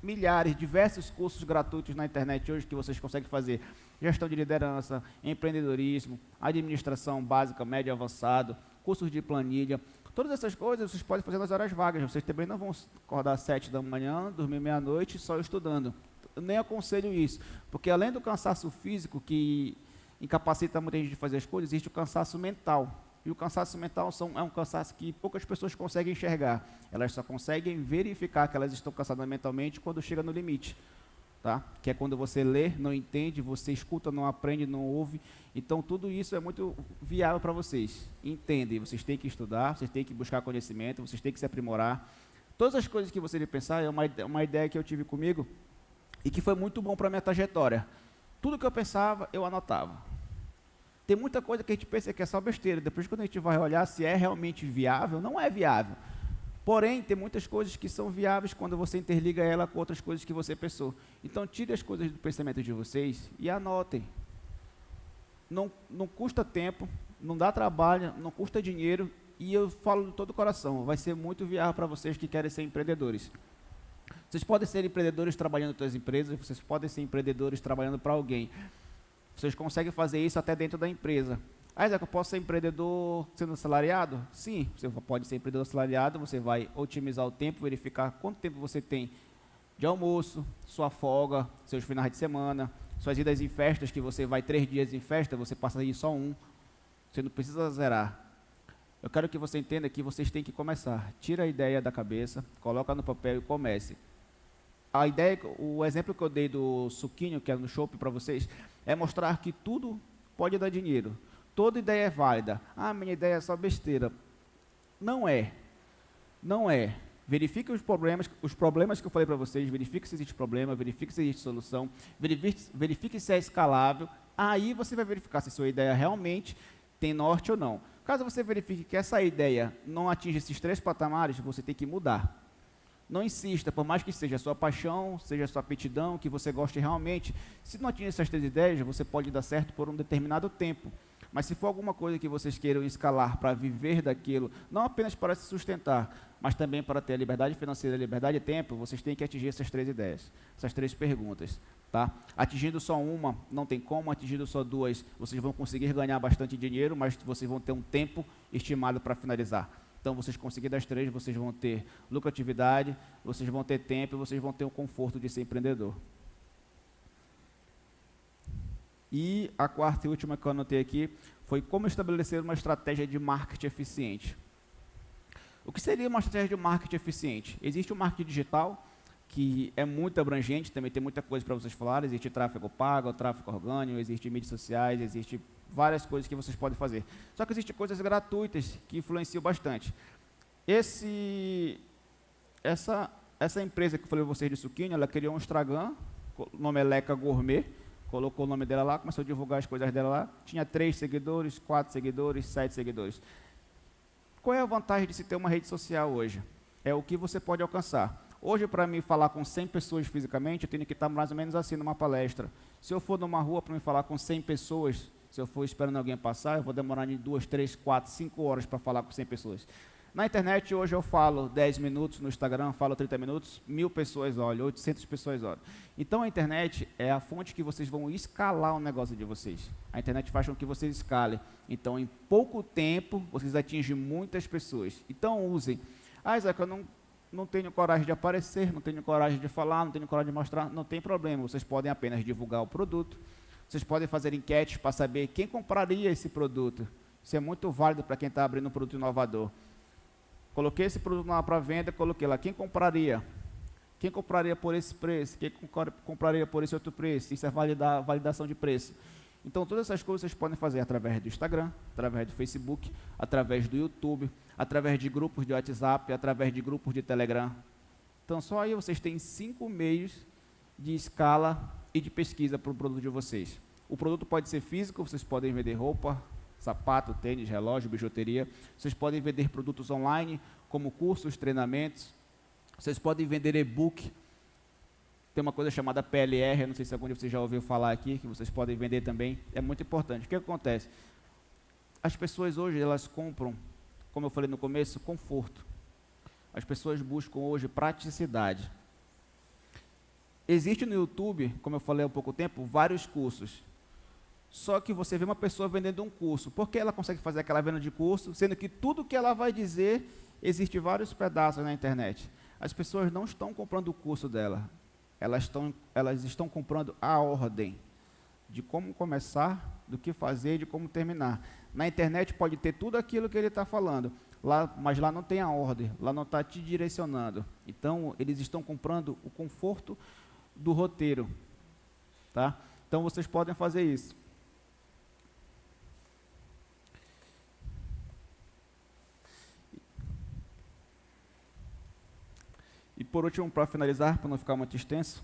milhares, diversos cursos gratuitos na internet hoje que vocês conseguem fazer. Gestão de liderança, empreendedorismo, administração básica, média e avançado, cursos de planilha. Todas essas coisas vocês podem fazer nas horas vagas. Vocês também não vão acordar às 7 da manhã, dormir meia-noite só estudando. Eu nem aconselho isso, porque além do cansaço físico que incapacita muita gente de fazer as coisas, existe o cansaço mental. E o cansaço mental é um cansaço que poucas pessoas conseguem enxergar. Elas só conseguem verificar que elas estão cansadas mentalmente quando chega no limite. Tá? Que é quando você lê, não entende, você escuta, não aprende, não ouve. Então, tudo isso é muito viável para vocês. Entendem, vocês têm que estudar, vocês têm que buscar conhecimento, vocês têm que se aprimorar. Todas as coisas que você deve pensar é uma ideia que eu tive comigo e que foi muito bom para a minha trajetória. Tudo que eu pensava, eu anotava. Tem muita coisa que a gente pensa que é só besteira. Depois, quando a gente vai olhar se é realmente viável, não é viável. Porém, tem muitas coisas que são viáveis quando você interliga ela com outras coisas que você pensou. Então, tire as coisas do pensamento de vocês e anotem. Não custa tempo, não dá trabalho, não custa dinheiro, e eu falo de todo o coração, vai ser muito viável para vocês que querem ser empreendedores. Vocês podem ser empreendedores trabalhando em suas empresas, vocês podem ser empreendedores trabalhando para alguém. Vocês conseguem fazer isso até dentro da empresa. Ah, Isaac, eu posso ser empreendedor sendo assalariado? Sim, você pode ser empreendedor assalariado, você vai otimizar o tempo, verificar quanto tempo você tem de almoço, sua folga, seus finais de semana, suas idas em festas, que você vai 3 dias em festa, você passa aí só 1, você não precisa zerar. Eu quero que você entenda que vocês têm que começar. Tira a ideia da cabeça, coloca no papel e comece. A ideia, o exemplo que eu dei do suquinho, que é no shopping para vocês, é mostrar que tudo pode dar dinheiro. Toda ideia é válida. Ah, minha ideia é só besteira. Não é. Não é. Verifique os problemas que eu falei para vocês, verifique se existe problema, verifique se existe solução, verifique se é escalável. Aí você vai verificar se a sua ideia realmente tem norte ou não. Caso você verifique que essa ideia não atinge esses 3 patamares, você tem que mudar. Não insista, por mais que seja a sua paixão, seja a sua aptidão, que você goste realmente. Se não atingir essas 3 ideias, você pode dar certo por um determinado tempo. Mas se for alguma coisa que vocês queiram escalar para viver daquilo, não apenas para se sustentar, mas também para ter a liberdade financeira, a liberdade de tempo, vocês têm que atingir essas 3 ideias, essas 3 perguntas. Tá? Atingindo só uma, não tem como. Atingindo só 2, vocês vão conseguir ganhar bastante dinheiro, mas vocês vão ter um tempo estimado para finalizar. Então, vocês conseguirem das 3, vocês vão ter lucratividade, vocês vão ter tempo e vocês vão ter o conforto de ser empreendedor. E a 4ª e última que eu anotei aqui foi como estabelecer uma estratégia de marketing eficiente. O que seria uma estratégia de marketing eficiente? Existe o marketing digital, que é muito abrangente, também tem muita coisa para vocês falarem. Existe tráfego pago, tráfego orgânico, existe mídias sociais, existe várias coisas que vocês podem fazer. Só que existem coisas gratuitas que influenciam bastante. Essa empresa que eu falei para vocês de suquinho, ela criou um Instagram, o nome é Leca Gourmet, colocou o nome dela lá, começou a divulgar as coisas dela lá, tinha 3 seguidores, 4 seguidores, 7 seguidores. Qual é a vantagem de se ter uma rede social hoje? É o que você pode alcançar. Hoje, para mim falar com 100 pessoas fisicamente, eu tenho que estar mais ou menos assim numa palestra. Se eu for numa rua para me falar com 100 pessoas, se eu for esperando alguém passar, eu vou demorar de 2, 3, 4, 5 horas para falar com 100 pessoas. Na internet, hoje eu falo 10 minutos, no Instagram falo 30 minutos, 1000 pessoas olham, 800 pessoas olham. Então, a internet é a fonte que vocês vão escalar o negócio de vocês. A internet faz com que vocês escalem. Então, em pouco tempo, vocês atingem muitas pessoas. Então, usem. Ah, Isaac, eu não tenho coragem de aparecer, não tenho coragem de falar, não tenho coragem de mostrar. Não tem problema, vocês podem apenas divulgar o produto. Vocês podem fazer enquetes para saber quem compraria esse produto. Isso é muito válido para quem está abrindo um produto inovador. Coloquei esse produto lá para venda, coloquei lá, quem compraria? Quem compraria por esse preço? Quem compraria por esse outro preço? Isso é validação de preço. Então, todas essas coisas vocês podem fazer através do Instagram, através do Facebook, através do YouTube, através de grupos de WhatsApp, através de grupos de Telegram. Então, só aí vocês têm 5 meios de escala e de pesquisa para o produto de vocês. O produto pode ser físico, vocês podem vender roupa, sapato, tênis, relógio, bijuteria. Vocês podem vender produtos online, como cursos, treinamentos. Vocês podem vender e-book. Tem uma coisa chamada PLR, eu não sei se algum de vocês já ouviu falar aqui, que vocês podem vender também. É muito importante. O que acontece? As pessoas hoje, elas compram, como eu falei no começo, conforto. As pessoas buscam hoje praticidade. Existe no YouTube, como eu falei há pouco tempo, vários cursos. Só que você vê uma pessoa vendendo um curso. Por que ela consegue fazer aquela venda de curso, sendo que tudo que ela vai dizer, existe vários pedaços na internet? As pessoas não estão comprando o curso dela. Elas estão comprando a ordem de como começar, do que fazer, de como terminar. Na internet pode ter tudo aquilo que ele está falando, mas lá não tem a ordem, lá não está te direcionando. Então, eles estão comprando o conforto do roteiro. Tá? Então, vocês podem fazer isso. E por último, para finalizar, para não ficar muito extenso,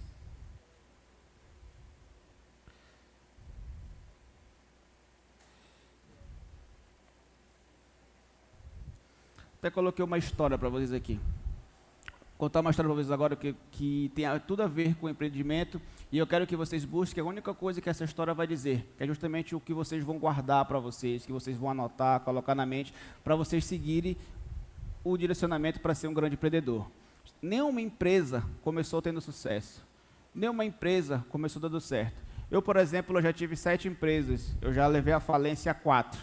até coloquei uma história para vocês aqui. Vou contar uma história para vocês agora que tem tudo a ver com empreendimento, e eu quero que vocês busquem a única coisa que essa história vai dizer, que é justamente o que vocês vão guardar para vocês, que vocês vão anotar, colocar na mente, para vocês seguirem o direcionamento para ser um grande empreendedor. Nenhuma empresa começou tendo sucesso. Nenhuma empresa começou dando certo. Eu, por exemplo, eu já tive 7 empresas. Eu já levei à falência 4.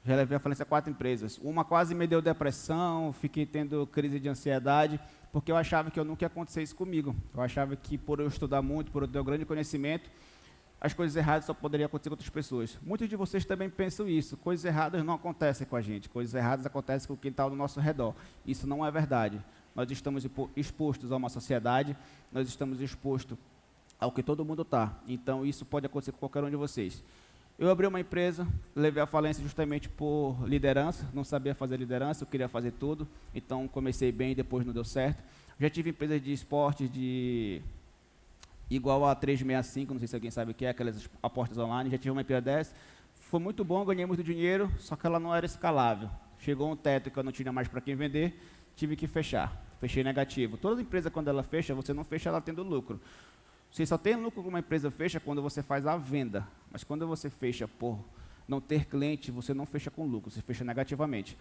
Já levei à falência 4 empresas. Uma quase me deu depressão, fiquei tendo crise de ansiedade, porque eu achava que eu nunca ia acontecer isso comigo. Eu achava que por eu estudar muito, por eu ter um grande conhecimento, as coisas erradas só poderiam acontecer com outras pessoas. Muitos de vocês também pensam isso. Coisas erradas não acontecem com a gente. Coisas erradas acontecem com quem está ao nosso redor. Isso não é verdade. Nós estamos expostos a uma sociedade, nós estamos expostos ao que todo mundo está. Então, isso pode acontecer com qualquer um de vocês. Eu abri uma empresa, levei à falência justamente por liderança, não sabia fazer liderança, eu queria fazer tudo. Então, comecei bem e depois não deu certo. Já tive empresas de esporte, igual a 365, não sei se alguém sabe o que é, aquelas apostas online, já tive uma empresa dessa, foi muito bom, ganhei muito dinheiro, só que ela não era escalável. Chegou um teto que eu não tinha mais para quem vender, tive que fechar, fechei negativo. Toda empresa, quando ela fecha, você não fecha ela tendo lucro. Você só tem lucro quando uma empresa fecha quando você faz a venda, mas quando você fecha por não ter cliente, você não fecha com lucro, você fecha negativamente.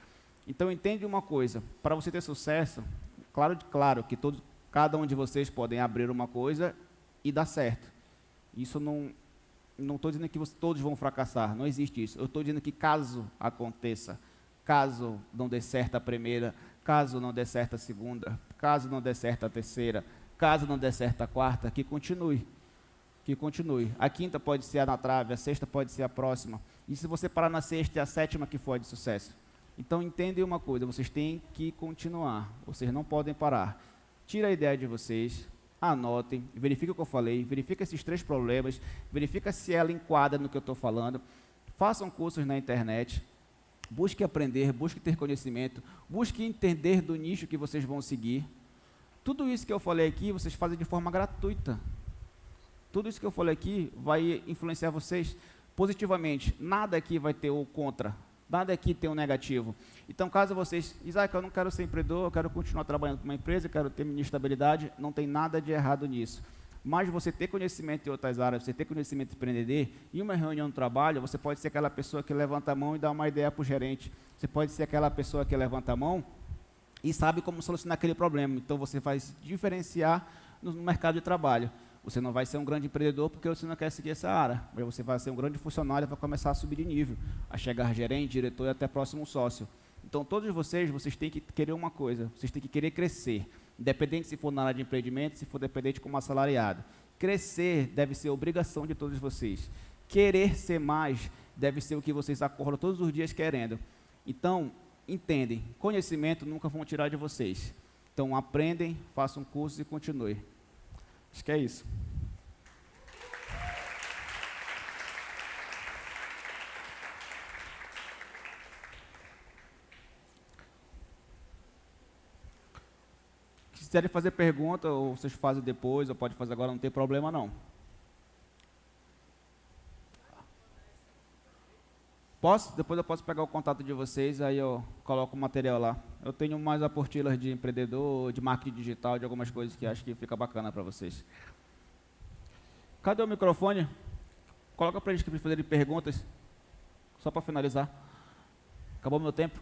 Então, entende uma coisa, para você ter sucesso, claro que cada um de vocês podem abrir uma coisa e dar certo. Isso não estou dizendo que todos vão fracassar, não existe isso. Eu estou dizendo que caso aconteça, caso não dê certo a primeira, caso não dê certo a segunda, caso não dê certo a terceira, caso não dê certo a quarta, que continue. Que continue. A quinta pode ser a na trave, a sexta pode ser a próxima. E se você parar na sexta, é a sétima que for de sucesso. Então, entendem uma coisa, vocês têm que continuar, vocês não podem parar. tira a ideia de vocês, anotem, verifica o que eu falei, verifica esses 3 problemas, verifica se ela enquadra no que eu estou falando, façam cursos na internet, busque aprender, busque ter conhecimento, busque entender do nicho que vocês vão seguir. Tudo isso que eu falei aqui, vocês fazem de forma gratuita. Tudo isso que eu falei aqui vai influenciar vocês positivamente. Nada aqui vai ter o contra, nada aqui tem o negativo. Então, caso vocês, Isaac, eu não quero ser empreendedor, eu quero continuar trabalhando para uma empresa, eu quero ter minha estabilidade, não tem nada de errado nisso. Mas você ter conhecimento em outras áreas, você ter conhecimento de empreender, em uma reunião de trabalho, você pode ser aquela pessoa que levanta a mão e dá uma ideia para o gerente. Você pode ser aquela pessoa que levanta a mão e sabe como solucionar aquele problema. Então, você vai se diferenciar no mercado de trabalho. Você não vai ser um grande empreendedor porque você não quer seguir essa área, mas você vai ser um grande funcionário e vai começar a subir de nível, a chegar gerente, diretor e até próximo sócio. Então, todos vocês têm que querer uma coisa, vocês têm que querer crescer, independente se for na área de empreendimento, se for dependente como assalariado. Crescer deve ser obrigação de todos vocês. Querer ser mais deve ser o que vocês acordam todos os dias querendo. Então, entendem, conhecimento nunca vão tirar de vocês. Então, aprendem, façam cursos e continuem. Acho que é isso. Se quiserem fazer pergunta, ou vocês fazem depois, ou pode fazer agora, não tem problema não. Posso? Depois eu posso pegar o contato de vocês, aí eu coloco o material lá. Eu tenho mais apostilas de empreendedor, de marketing digital, de algumas coisas que acho que fica bacana para vocês. Cadê o microfone? Coloca para eles que fazerem perguntas, só para finalizar. Acabou meu tempo?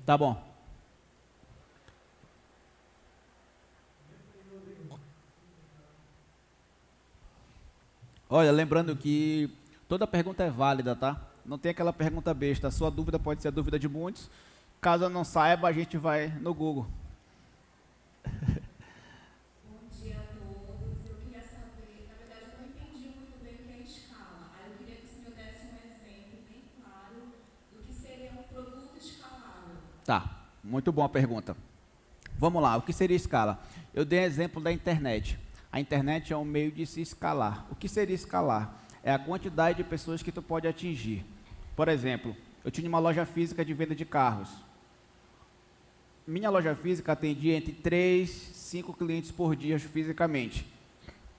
Tá bom. Olha, lembrando que toda pergunta é válida, tá? Não tem aquela pergunta besta. A sua dúvida pode ser a dúvida de muitos. Caso eu não saiba, a gente vai no Google. Bom dia a todos. Eu queria saber, na verdade, eu não entendi muito bem o que é escala. Aí eu queria que o senhor desse um exemplo bem claro do que seria um produto escalável. Tá, muito boa pergunta. Vamos lá, o que seria escala? Eu dei exemplo da internet. A internet é um meio de se escalar. O que seria escalar? É a quantidade de pessoas que tu pode atingir. Por exemplo, eu tinha uma loja física de venda de carros. Minha loja física atendia entre 3 e 5 clientes por dia fisicamente.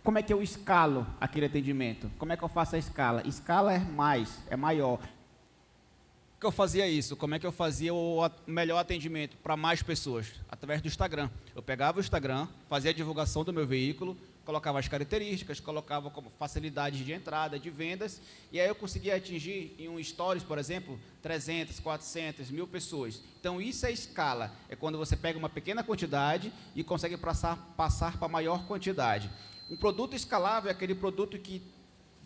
Como é que eu escalo aquele atendimento? Como é que eu faço a escala? Escala é mais, é maior. Como é que eu fazia isso? Como é que eu fazia o melhor atendimento para mais pessoas? Através do Instagram. Eu pegava o Instagram, fazia a divulgação do meu veículo, colocava as características, colocava como facilidades de entrada, de vendas, e aí eu conseguia atingir em um Stories, por exemplo, 300, 400, 1000 pessoas. Então, isso é escala. É quando você pega uma pequena quantidade e consegue passar para maior quantidade. Um produto escalável é aquele produto que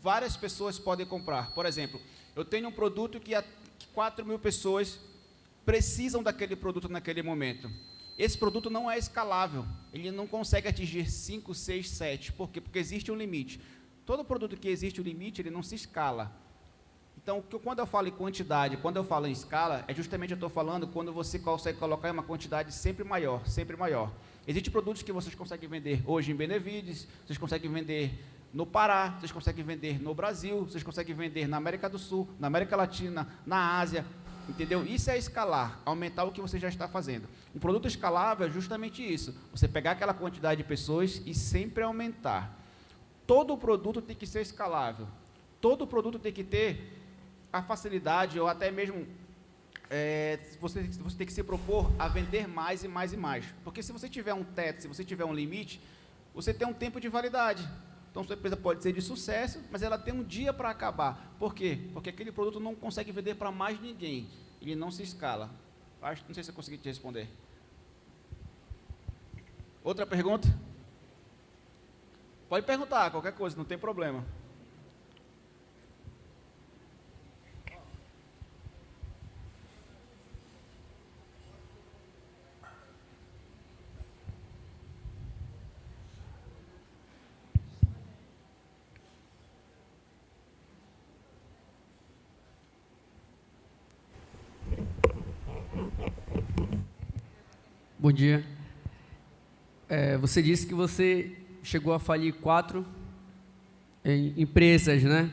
várias pessoas podem comprar. Por exemplo, eu tenho um produto que 4.000 pessoas precisam daquele produto naquele momento. Esse produto não é escalável, ele não consegue atingir 5, 6, 7. Por quê? Porque existe um limite. Todo produto que existe um limite, ele não se escala. Então, quando eu falo em quantidade, quando eu falo em escala, é justamente eu estou falando quando você consegue colocar uma quantidade sempre maior, sempre maior. Existem produtos que vocês conseguem vender hoje em Benevides, vocês conseguem vender no Pará, vocês conseguem vender no Brasil, vocês conseguem vender na América do Sul, na América Latina, na Ásia, entendeu? Isso é escalar, aumentar o que você já está fazendo. Um produto escalável é justamente isso, você pegar aquela quantidade de pessoas e sempre aumentar. Todo produto tem que ser escalável, todo produto tem que ter a facilidade, ou até mesmo, você tem que se propor a vender mais e mais e mais, porque se você tiver um teto, se você tiver um limite, você tem um tempo de validade. Então, sua empresa pode ser de sucesso, mas ela tem um dia para acabar. Por quê? Porque aquele produto não consegue vender para mais ninguém. Ele não se escala. Não sei se eu consegui te responder. Outra pergunta? Pode perguntar, qualquer coisa, não tem problema. Bom dia. Você disse que você chegou a falir 4 empresas, né?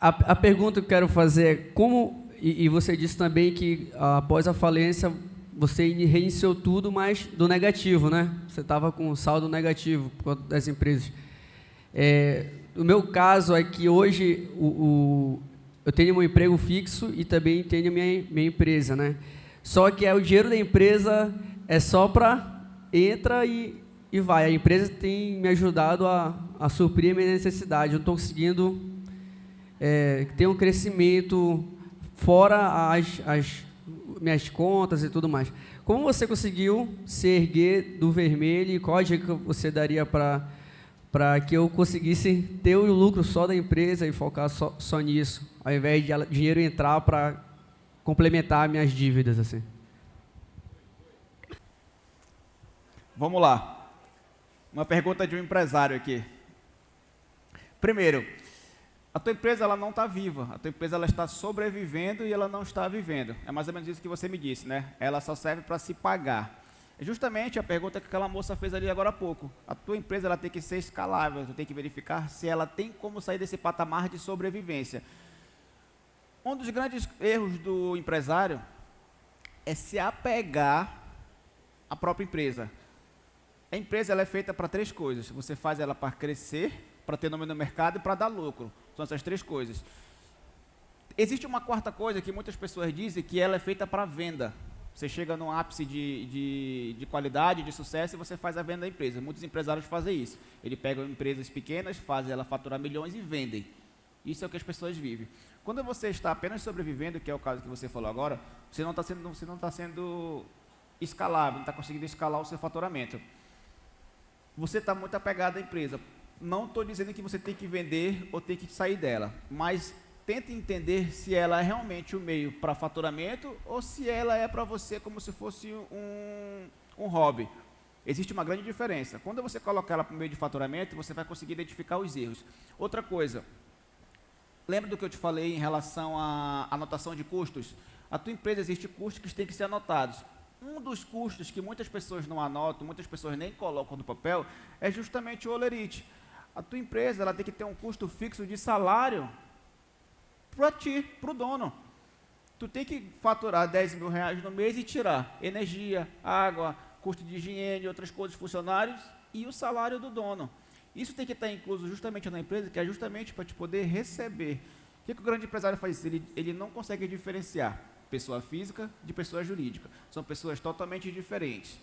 A pergunta que eu quero fazer é como, e você disse também que após a falência você reiniciou tudo, mas do negativo, né? Você estava com saldo negativo por conta das empresas. O meu caso é que hoje eu tenho um emprego fixo e também tenho minha empresa, né? Só que o dinheiro da empresa é só para entra e vai. A empresa tem me ajudado a suprir a minha necessidade. Eu estou conseguindo ter um crescimento fora as minhas contas e tudo mais. Como você conseguiu se erguer do vermelho e qual a dica que você daria para que eu conseguisse ter o lucro só da empresa e focar só nisso, ao invés de dinheiro entrar para complementar minhas dívidas, assim? Vamos lá. Uma pergunta de um empresário aqui. Primeiro, a tua empresa ela não está viva, a tua empresa ela está sobrevivendo e ela não está vivendo. É mais ou menos isso que você me disse, né? Ela só serve para se pagar. É justamente a pergunta que aquela moça fez ali agora há pouco. A tua empresa ela tem que ser escalável, tu tem que verificar se ela tem como sair desse patamar de sobrevivência. Um dos grandes erros do empresário é se apegar à própria empresa. A empresa ela é feita para 3 coisas. Você faz ela para crescer, para ter nome no mercado e para dar lucro. São essas 3 coisas. Existe uma 4ª coisa que muitas pessoas dizem que ela é feita para venda. Você chega num ápice de qualidade, de sucesso e você faz a venda da empresa. Muitos empresários fazem isso. Eles pegam empresas pequenas, fazem ela faturar milhões e vendem. Isso é o que as pessoas vivem. Quando você está apenas sobrevivendo, que é o caso que você falou agora, você não está sendo escalável, não está conseguindo escalar o seu faturamento. Você está muito apegado à empresa. Não estou dizendo que você tem que vender ou tem que sair dela, mas tente entender se ela é realmente o meio para faturamento ou se ela é para você como se fosse um hobby. Existe uma grande diferença. Quando você coloca ela para o meio de faturamento, você vai conseguir identificar os erros. Outra coisa, lembra do que eu te falei em relação à anotação de custos? A tua empresa existe custos que têm que ser anotados. Um dos custos que muitas pessoas não anotam, muitas pessoas nem colocam no papel, é justamente o holerite. A tua empresa ela tem que ter um custo fixo de salário para ti, para o dono. Tu tem que faturar 10 mil reais no mês e tirar energia, água, custo de higiene, outras coisas, funcionários e o salário do dono. Isso tem que estar incluso justamente na empresa, que é justamente para te poder receber. O que o grande empresário faz? Ele não consegue diferenciar pessoa física de pessoa jurídica. São pessoas totalmente diferentes.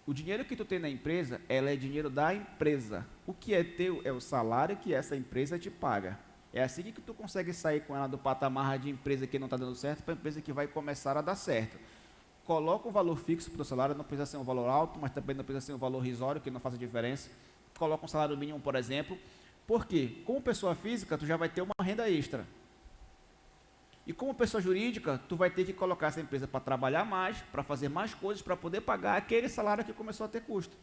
O dinheiro que tu tem na empresa, ela é dinheiro da empresa. O que é teu é o salário que essa empresa te paga. É assim que tu consegue sair com ela do patamar de empresa que não está dando certo para a empresa que vai começar a dar certo. Coloca um valor fixo para o teu salário, não precisa ser um valor alto, mas também não precisa ser um valor risório, que não faça diferença. Coloca um salário mínimo, por exemplo. Por quê? Como pessoa física, tu já vai ter uma renda extra. E como pessoa jurídica, tu vai ter que colocar essa empresa para trabalhar mais, para fazer mais coisas, para poder pagar aquele salário que começou a ter custo.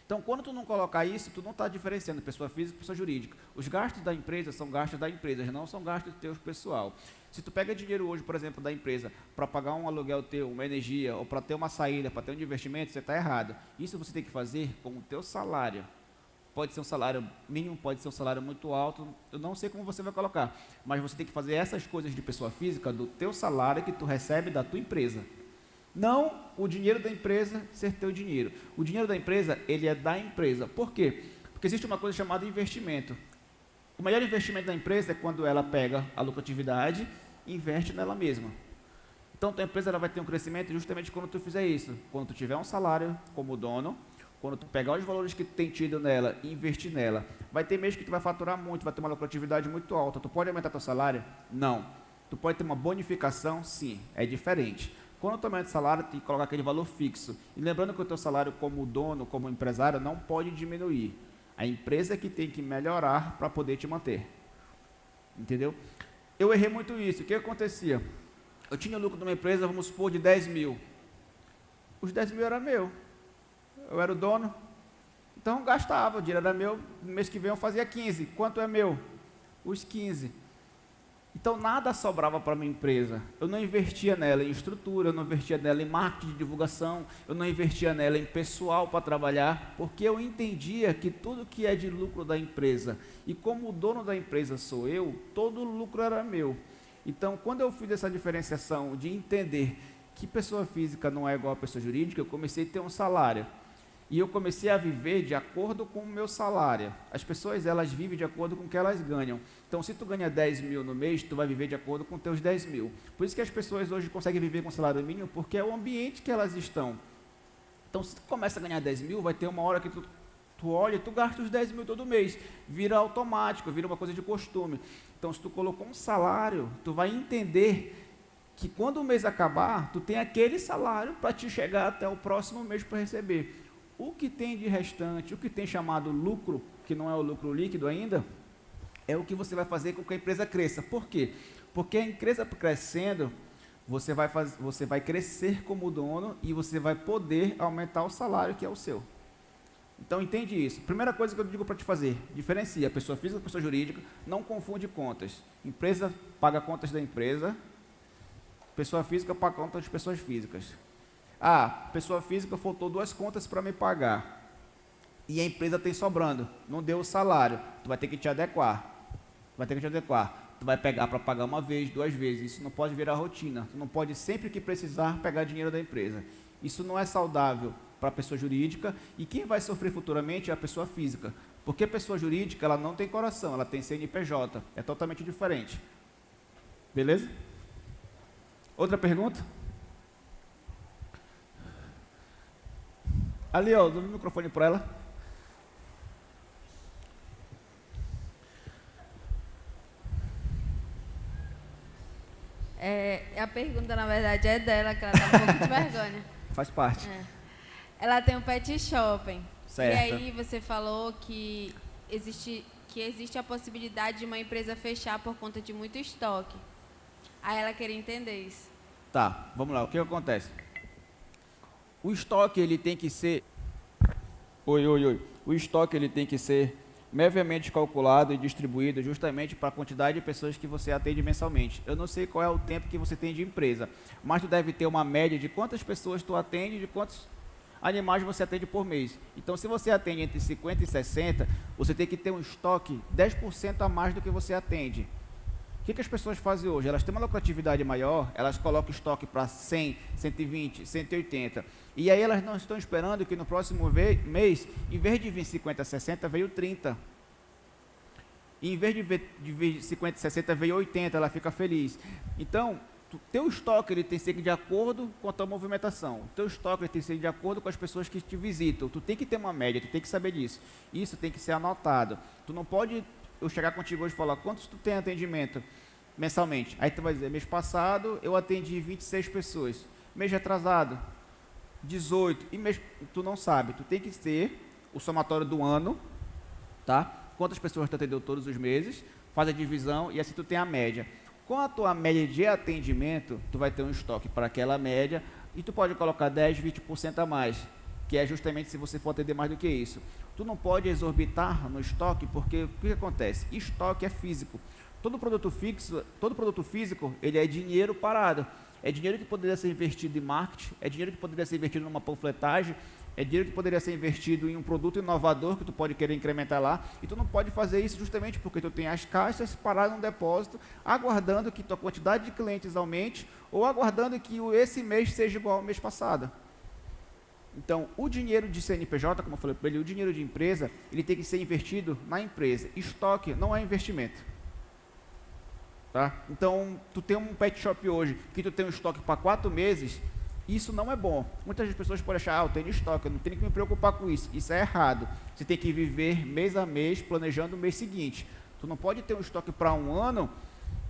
Então, quando tu não colocar isso, tu não está diferenciando pessoa física e pessoa jurídica. Os gastos da empresa são gastos da empresa, não são gastos teus pessoal. Se tu pega dinheiro hoje, por exemplo, da empresa, para pagar um aluguel teu, uma energia, ou para ter uma saída, para ter um investimento, você está errado. Isso você tem que fazer com o teu salário. Pode ser um salário mínimo, pode ser um salário muito alto, eu não sei como você vai colocar, mas você tem que fazer essas coisas de pessoa física do teu salário que tu recebe da tua empresa. Não o dinheiro da empresa ser teu dinheiro. O dinheiro da empresa, ele é da empresa. Por quê? Porque existe uma coisa chamada investimento. O melhor investimento da empresa é quando ela pega a lucratividade e investe nela mesma. Então, tua empresa ela vai ter um crescimento justamente quando tu fizer isso. Quando tu tiver um salário como dono, quando tu pegar os valores que tu tem tido nela e investir nela. Vai ter mês que tu vai faturar muito, vai ter uma lucratividade muito alta. Tu pode aumentar teu salário? Não. Tu pode ter uma bonificação? Sim. É diferente. Quando tu aumenta o salário, tem que colocar aquele valor fixo. E lembrando que o teu salário como dono, como empresário, não pode diminuir. A empresa é que tem que melhorar para poder te manter. Entendeu? Eu errei muito isso. O que acontecia? Eu tinha lucro de uma empresa, vamos supor, de 10 mil. Os 10 mil era meu. Eu era o dono. Então gastava, o dinheiro era meu. No mês que vem eu fazia 15. Quanto é meu? Os 15. Então, nada sobrava para a minha empresa. Eu não investia nela em estrutura, eu não investia nela em marketing de divulgação, eu não investia nela em pessoal para trabalhar, porque eu entendia que tudo que é de lucro da empresa, e como o dono da empresa sou eu, todo o lucro era meu. Então, quando eu fiz essa diferenciação de entender que pessoa física não é igual a pessoa jurídica, eu comecei a ter um salário. E eu comecei a viver de acordo com o meu salário. As pessoas, elas vivem de acordo com o que elas ganham. Então, se tu ganha 10 mil no mês, tu vai viver de acordo com teus 10 mil. Por isso que as pessoas hoje conseguem viver com salário mínimo, porque é o ambiente que elas estão. Então, se tu começa a ganhar 10 mil, vai ter uma hora que tu olha e tu gasta os 10 mil todo mês. Vira automático, vira uma coisa de costume. Então, se tu colocou um salário, tu vai entender que quando o mês acabar, tu tem aquele salário para te chegar até o próximo mês para receber. O que tem de restante, o que tem chamado lucro, que não é o lucro líquido ainda, é o que você vai fazer com que a empresa cresça. Por quê? Porque a empresa crescendo, você vai crescer como dono e você vai poder aumentar o salário que é o seu. Então, entende isso. Primeira coisa que eu digo para te fazer, diferencia pessoa física e pessoa jurídica, não confunde contas. Empresa paga contas da empresa, pessoa física paga contas de pessoas físicas. Pessoa física faltou 2 contas para me pagar. E a empresa tem sobrando, não deu o salário. Tu vai ter que te adequar. Tu vai pegar para pagar 1 vez, 2 vezes. Isso não pode virar rotina. Tu não pode sempre que precisar pegar dinheiro da empresa. Isso não é saudável para a pessoa jurídica. E quem vai sofrer futuramente é a pessoa física. Porque a pessoa jurídica, ela não tem coração, ela tem CNPJ. É totalmente diferente. Beleza? Outra pergunta? Ali, ó, dá o microfone para ela. A pergunta, na verdade, é dela, que ela tá um pouco de vergonha. Faz parte. Ela tem um pet shopping. Certo. E aí você falou que existe a possibilidade de uma empresa fechar por conta de muito estoque. Aí ela queria entender isso. Tá, vamos lá. O que acontece? O estoque, ele tem que ser... O estoque, ele tem que ser previamente calculado e distribuído justamente para a quantidade de pessoas que você atende mensalmente. Eu não sei qual é o tempo que você tem de empresa, mas tu deve ter uma média de quantas pessoas tu atende, de quantos animais você atende por mês. Então, se você atende entre 50 e 60, você tem que ter um estoque 10% a mais do que você atende. O que as pessoas fazem hoje? Elas têm uma lucratividade maior, elas colocam estoque para 100, 120, 180. E aí elas não estão esperando que no próximo mês, em vez de vir 50, 60, veio 30. E em vez de vir 50, 60, veio 80, ela fica feliz. Então, teu estoque ele tem que ser de acordo com a tua movimentação. O teu estoque ele tem que ser de acordo com as pessoas que te visitam. Tu tem que ter uma média, tu tem que saber disso. Isso tem que ser anotado. Tu não pode... eu chegar contigo hoje e falar, quantos tu tem atendimento mensalmente? Aí tu vai dizer, mês passado eu atendi 26 pessoas, mês atrasado, 18, e mês, tu não sabe, tu tem que ter o somatório do ano, tá? Quantas pessoas tu atendeu todos os meses, faz a divisão e assim tu tem a média. Com a tua média de atendimento, tu vai ter um estoque para aquela média e tu pode colocar 10, 20% a mais, que é justamente se você for atender mais do que isso. Tu não pode exorbitar no estoque, porque o que acontece? Estoque é físico. Todo produto físico, ele é dinheiro parado. É dinheiro que poderia ser investido em marketing, é dinheiro que poderia ser investido numa panfletagem, é dinheiro que poderia ser investido em um produto inovador que tu pode querer incrementar lá, e tu não pode fazer isso justamente porque tu tem as caixas paradas no depósito, aguardando que tua quantidade de clientes aumente, ou aguardando que esse mês seja igual ao mês passado. Então, o dinheiro de CNPJ, como eu falei para ele, o dinheiro de empresa, ele tem que ser investido na empresa. Estoque não é investimento. Tá? Então, tu tem um pet shop hoje, que tu tem um estoque para 4 meses, isso não é bom. Muitas pessoas podem achar, eu tenho estoque, eu não tenho que me preocupar com isso. Isso é errado. Você tem que viver mês a mês, planejando o mês seguinte. Tu não pode ter um estoque para um ano,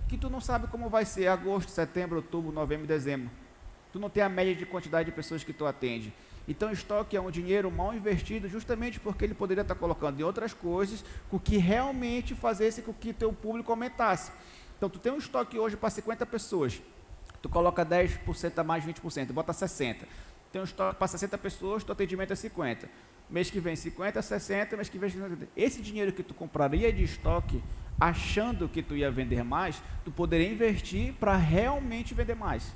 que tu não sabe como vai ser agosto, setembro, outubro, novembro, dezembro. Tu não tem a média de quantidade de pessoas que tu atende. Então, estoque é um dinheiro mal investido justamente porque ele poderia estar colocando em outras coisas com que realmente fazesse com que teu público aumentasse. Então, tu tem um estoque hoje para 50 pessoas, tu coloca 10% a mais, 20%, bota 60%. Tem um estoque para 60 pessoas, teu atendimento é 50%. Mês que vem 50, 60, mês que vem 50. Esse dinheiro que tu compraria de estoque, achando que tu ia vender mais, tu poderia investir para realmente vender mais.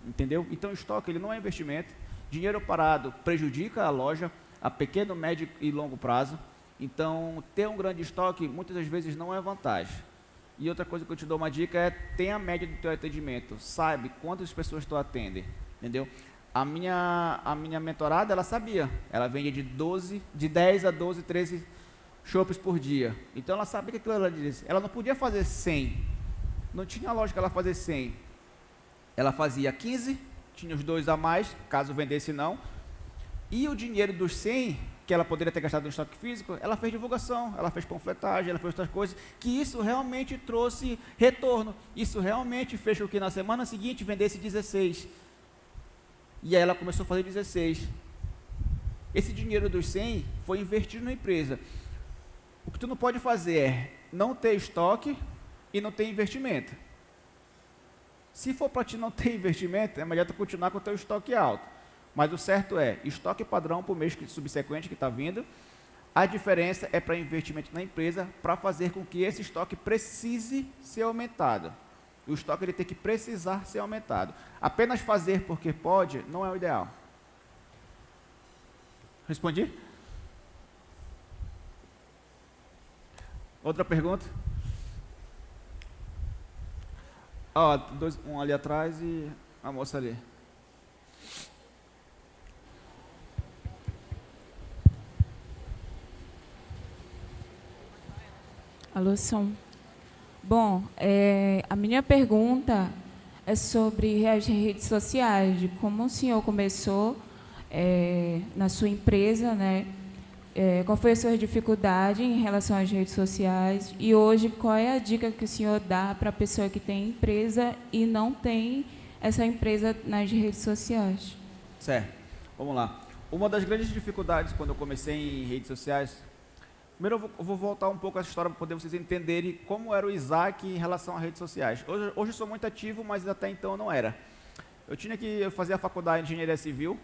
Entendeu? Então o estoque ele não é investimento. Dinheiro parado prejudica a loja a pequeno, médio e longo prazo. Então ter um grande estoque muitas das vezes não é vantagem. E outra coisa que eu te dou uma dica é tenha a média do teu atendimento. Sabe quantas pessoas tu atende. Entendeu? A minha mentorada, ela sabia. Ela vende de 10 a 12, 13 chopes por dia. Então ela sabia que aquilo ela disse. Ela não podia fazer 100. Não tinha lógica ela fazer 100. Ela fazia 15, tinha os 2 a mais, caso vendesse não. E o dinheiro dos 100, que ela poderia ter gastado no estoque físico, ela fez divulgação, ela fez panfletagem, ela fez outras coisas, que isso realmente trouxe retorno. Isso realmente fez com que na semana seguinte vendesse 16. E aí ela começou a fazer 16. Esse dinheiro dos 100 foi investido na empresa. O que tu não pode fazer é não ter estoque e não ter investimento. Se for para ti não ter investimento, é melhor tu continuar com o teu estoque alto. Mas o certo é estoque padrão para o mês subsequente que está vindo. A diferença é para investimento na empresa para fazer com que esse estoque precise ser aumentado. O estoque ele tem que precisar ser aumentado. Apenas fazer porque pode não é o ideal. Respondi? Outra pergunta? Ó, um ali atrás e a moça ali. Alô, som. Bom, a minha pergunta é sobre as redes sociais, de como o senhor começou na sua empresa, né? Qual foi a sua dificuldade em relação às redes sociais e hoje qual é a dica que o senhor dá para a pessoa que tem empresa e não tem essa empresa nas redes sociais? Certo, vamos lá. Uma das grandes dificuldades quando eu comecei em redes sociais, primeiro eu vou voltar um pouco essa história para poder vocês entenderem como era o Isaac em relação às redes sociais. Hoje eu sou muito ativo, mas até então eu não era. Eu fazia a faculdade de engenharia civil.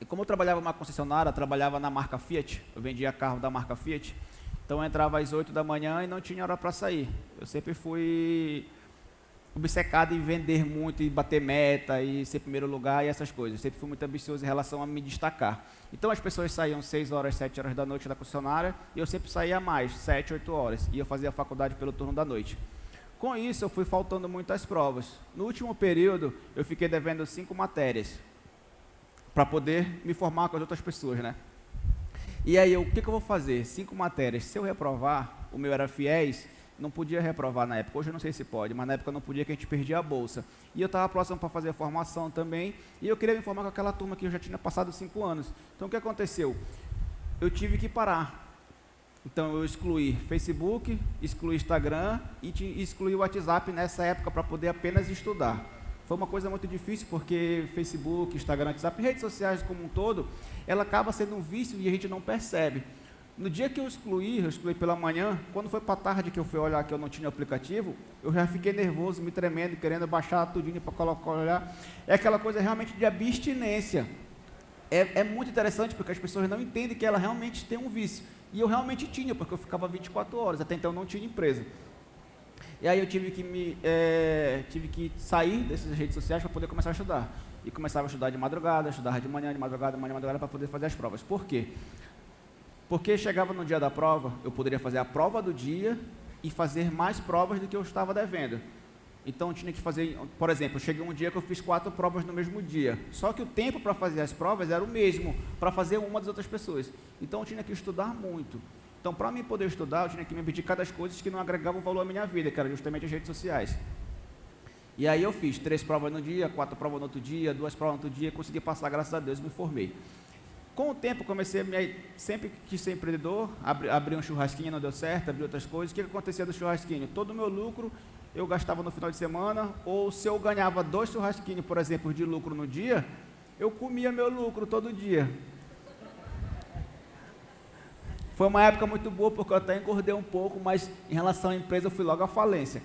E como eu trabalhava numa concessionária, trabalhava na marca Fiat, eu vendia carro da marca Fiat, então eu entrava às 8 da manhã e não tinha hora para sair. Eu sempre fui obcecado em vender muito, e bater meta, e ser primeiro lugar e essas coisas. Eu sempre fui muito ambicioso em relação a me destacar. Então as pessoas saíam 6 horas, 7 horas da noite da concessionária, e eu sempre saía mais, 7, 8 horas, e eu fazia a faculdade pelo turno da noite. Com isso eu fui faltando muito às provas. No último período eu fiquei devendo 5 matérias, para poder me formar com as outras pessoas, né? E aí, o que eu vou fazer? 5 matérias. Se eu reprovar, o meu era FIES, não podia reprovar na época. Hoje eu não sei se pode, mas na época não podia, que a gente perdia a bolsa. E eu estava próximo para fazer a formação também, e eu queria me formar com aquela turma que eu já tinha passado 5 anos. Então, o que aconteceu? Eu tive que parar. Então, eu excluí Facebook, excluí Instagram e excluí o WhatsApp nessa época para poder apenas estudar. Foi uma coisa muito difícil, porque Facebook, Instagram, WhatsApp, redes sociais como um todo, ela acaba sendo um vício e a gente não percebe. No dia que eu excluí pela manhã, quando foi para tarde que eu fui olhar que eu não tinha aplicativo, eu já fiquei nervoso, me tremendo, querendo baixar tudinho para colocar, olhar. É aquela coisa realmente de abstinência. É muito interessante, porque as pessoas não entendem que ela realmente tem um vício. E eu realmente tinha, porque eu ficava 24 horas, até então não tinha empresa. E aí eu tive que sair dessas redes sociais para poder começar a estudar. E começava a estudar de madrugada, estudava de manhã, de madrugada, para poder fazer as provas. Por quê? Porque chegava no dia da prova, eu poderia fazer a prova do dia e fazer mais provas do que eu estava devendo. Então eu tinha que fazer, por exemplo, eu cheguei um dia que eu fiz 4 provas no mesmo dia. Só que o tempo para fazer as provas era o mesmo, para fazer uma das outras pessoas. Então eu tinha que estudar muito. Então, para mim poder estudar, eu tinha que me abdicar das coisas que não agregavam valor à minha vida, que era justamente as redes sociais. E aí eu fiz 3 provas no dia, 4 provas no outro dia, 2 provas no outro dia, consegui passar, graças a Deus, me formei. Com o tempo, sempre quis ser empreendedor, abri um churrasquinho, não deu certo, abri outras coisas. O que acontecia do churrasquinho? Todo o meu lucro eu gastava no final de semana, ou se eu ganhava 2 churrasquinhos, por exemplo, de lucro no dia, eu comia meu lucro todo dia. Foi uma época muito boa, porque eu até engordei um pouco, mas em relação à empresa eu fui logo à falência.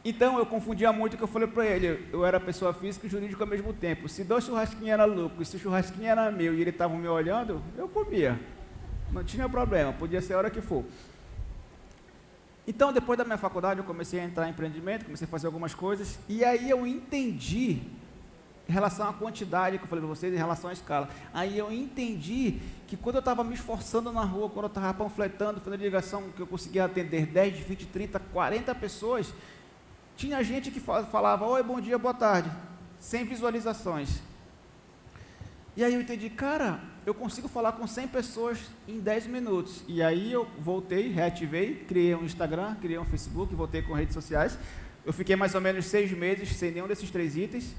Então eu confundia muito o que eu falei para ele, eu era pessoa física e jurídica ao mesmo tempo. Se 2 churrasquinhos era lucro, e se o churrasquinho era meu e ele estava me olhando, eu comia. Não tinha problema, podia ser a hora que for. Então, depois da minha faculdade, eu comecei a entrar em empreendimento, comecei a fazer algumas coisas, e aí eu entendi, em relação à quantidade que eu falei para vocês, em relação à escala, aí eu entendi que quando eu estava me esforçando na rua, quando eu estava panfletando, fazendo ligação, que eu conseguia atender 10, 20, 30, 40 pessoas, tinha gente que falava, oi, bom dia, boa tarde, sem visualizações. E aí eu entendi, cara, eu consigo falar com 100 pessoas em 10 minutos. E aí eu voltei, reativei, criei um Instagram, criei um Facebook, voltei com redes sociais. Eu fiquei mais ou menos 6 meses sem nenhum desses 3 itens.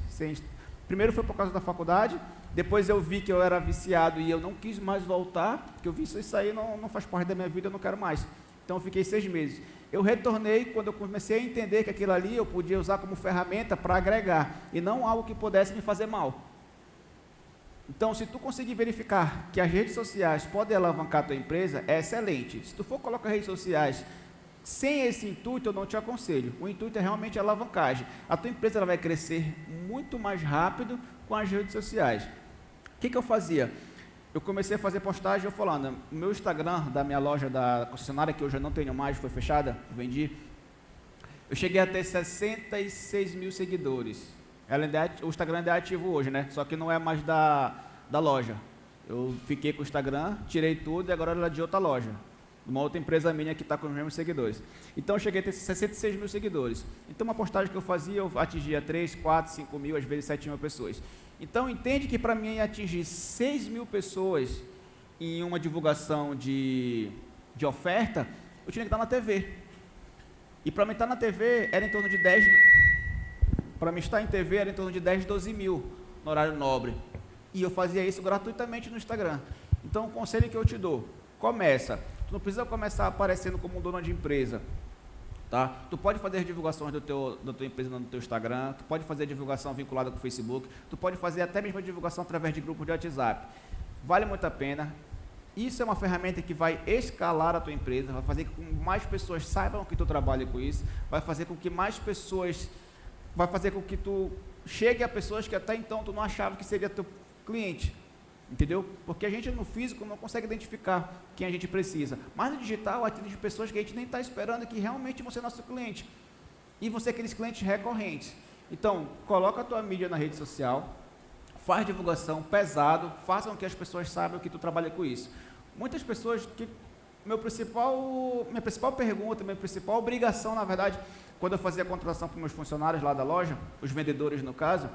Primeiro foi por causa da faculdade, depois eu vi que eu era viciado e eu não quis mais voltar, porque eu vi isso aí não faz parte da minha vida, eu não quero mais. Então eu fiquei 6 meses. Eu retornei quando eu comecei a entender que aquilo ali eu podia usar como ferramenta para agregar, e não algo que pudesse me fazer mal. Então, se tu conseguir verificar que as redes sociais podem alavancar a tua empresa, é excelente. Se tu for colocar redes sociais sem esse intuito, eu não te aconselho. O intuito é realmente a alavancagem. A tua empresa ela vai crescer muito mais rápido com as redes sociais. O que eu fazia? Eu comecei a fazer postagem, eu falando, o meu Instagram da minha loja da concessionária, que hoje eu não tenho mais, foi fechada, vendi, eu cheguei a ter 66 mil seguidores. O Instagram ainda é ativo hoje, né? Só que não é mais da loja. Eu fiquei com o Instagram, tirei tudo e agora ela é de outra loja. Uma outra empresa minha que está com os mesmos seguidores. Então eu cheguei a ter 66 mil seguidores. Então uma postagem que eu fazia, eu atingia 3, 4, 5 mil, às vezes 7 mil pessoas. Então entende que para mim atingir 6 mil pessoas em uma divulgação de oferta, eu tinha que estar na TV. E para mim estar na TV era em torno de 10... Para mim estar em TV era em torno de 10, 12 mil no horário nobre. E eu fazia isso gratuitamente no Instagram. Então o conselho que eu te dou, começa. Tu não precisa começar aparecendo como um dono de empresa. Tá? Tu pode fazer divulgações da tua empresa no teu Instagram, tu pode fazer divulgação vinculada com o Facebook, tu pode fazer até mesmo divulgação através de grupos de WhatsApp. Vale muito a pena. Isso é uma ferramenta que vai escalar a tua empresa, vai fazer com que mais pessoas saibam que tu trabalha com isso, vai fazer com que mais pessoas... vai fazer com que tu chegue a pessoas que até então tu não achava que seria teu cliente, entendeu? Porque a gente no físico não consegue identificar quem a gente precisa, mas no digital atende pessoas que a gente nem está esperando que realmente vão ser nosso cliente, e vão ser aqueles clientes recorrentes. Então, coloca a tua mídia na rede social, faz divulgação pesado, faça com que as pessoas saibam que tu trabalha com isso. Muitas pessoas que... minha principal pergunta, minha principal obrigação, na verdade, quando eu fazia a contratação para os meus funcionários lá da loja, os vendedores no caso,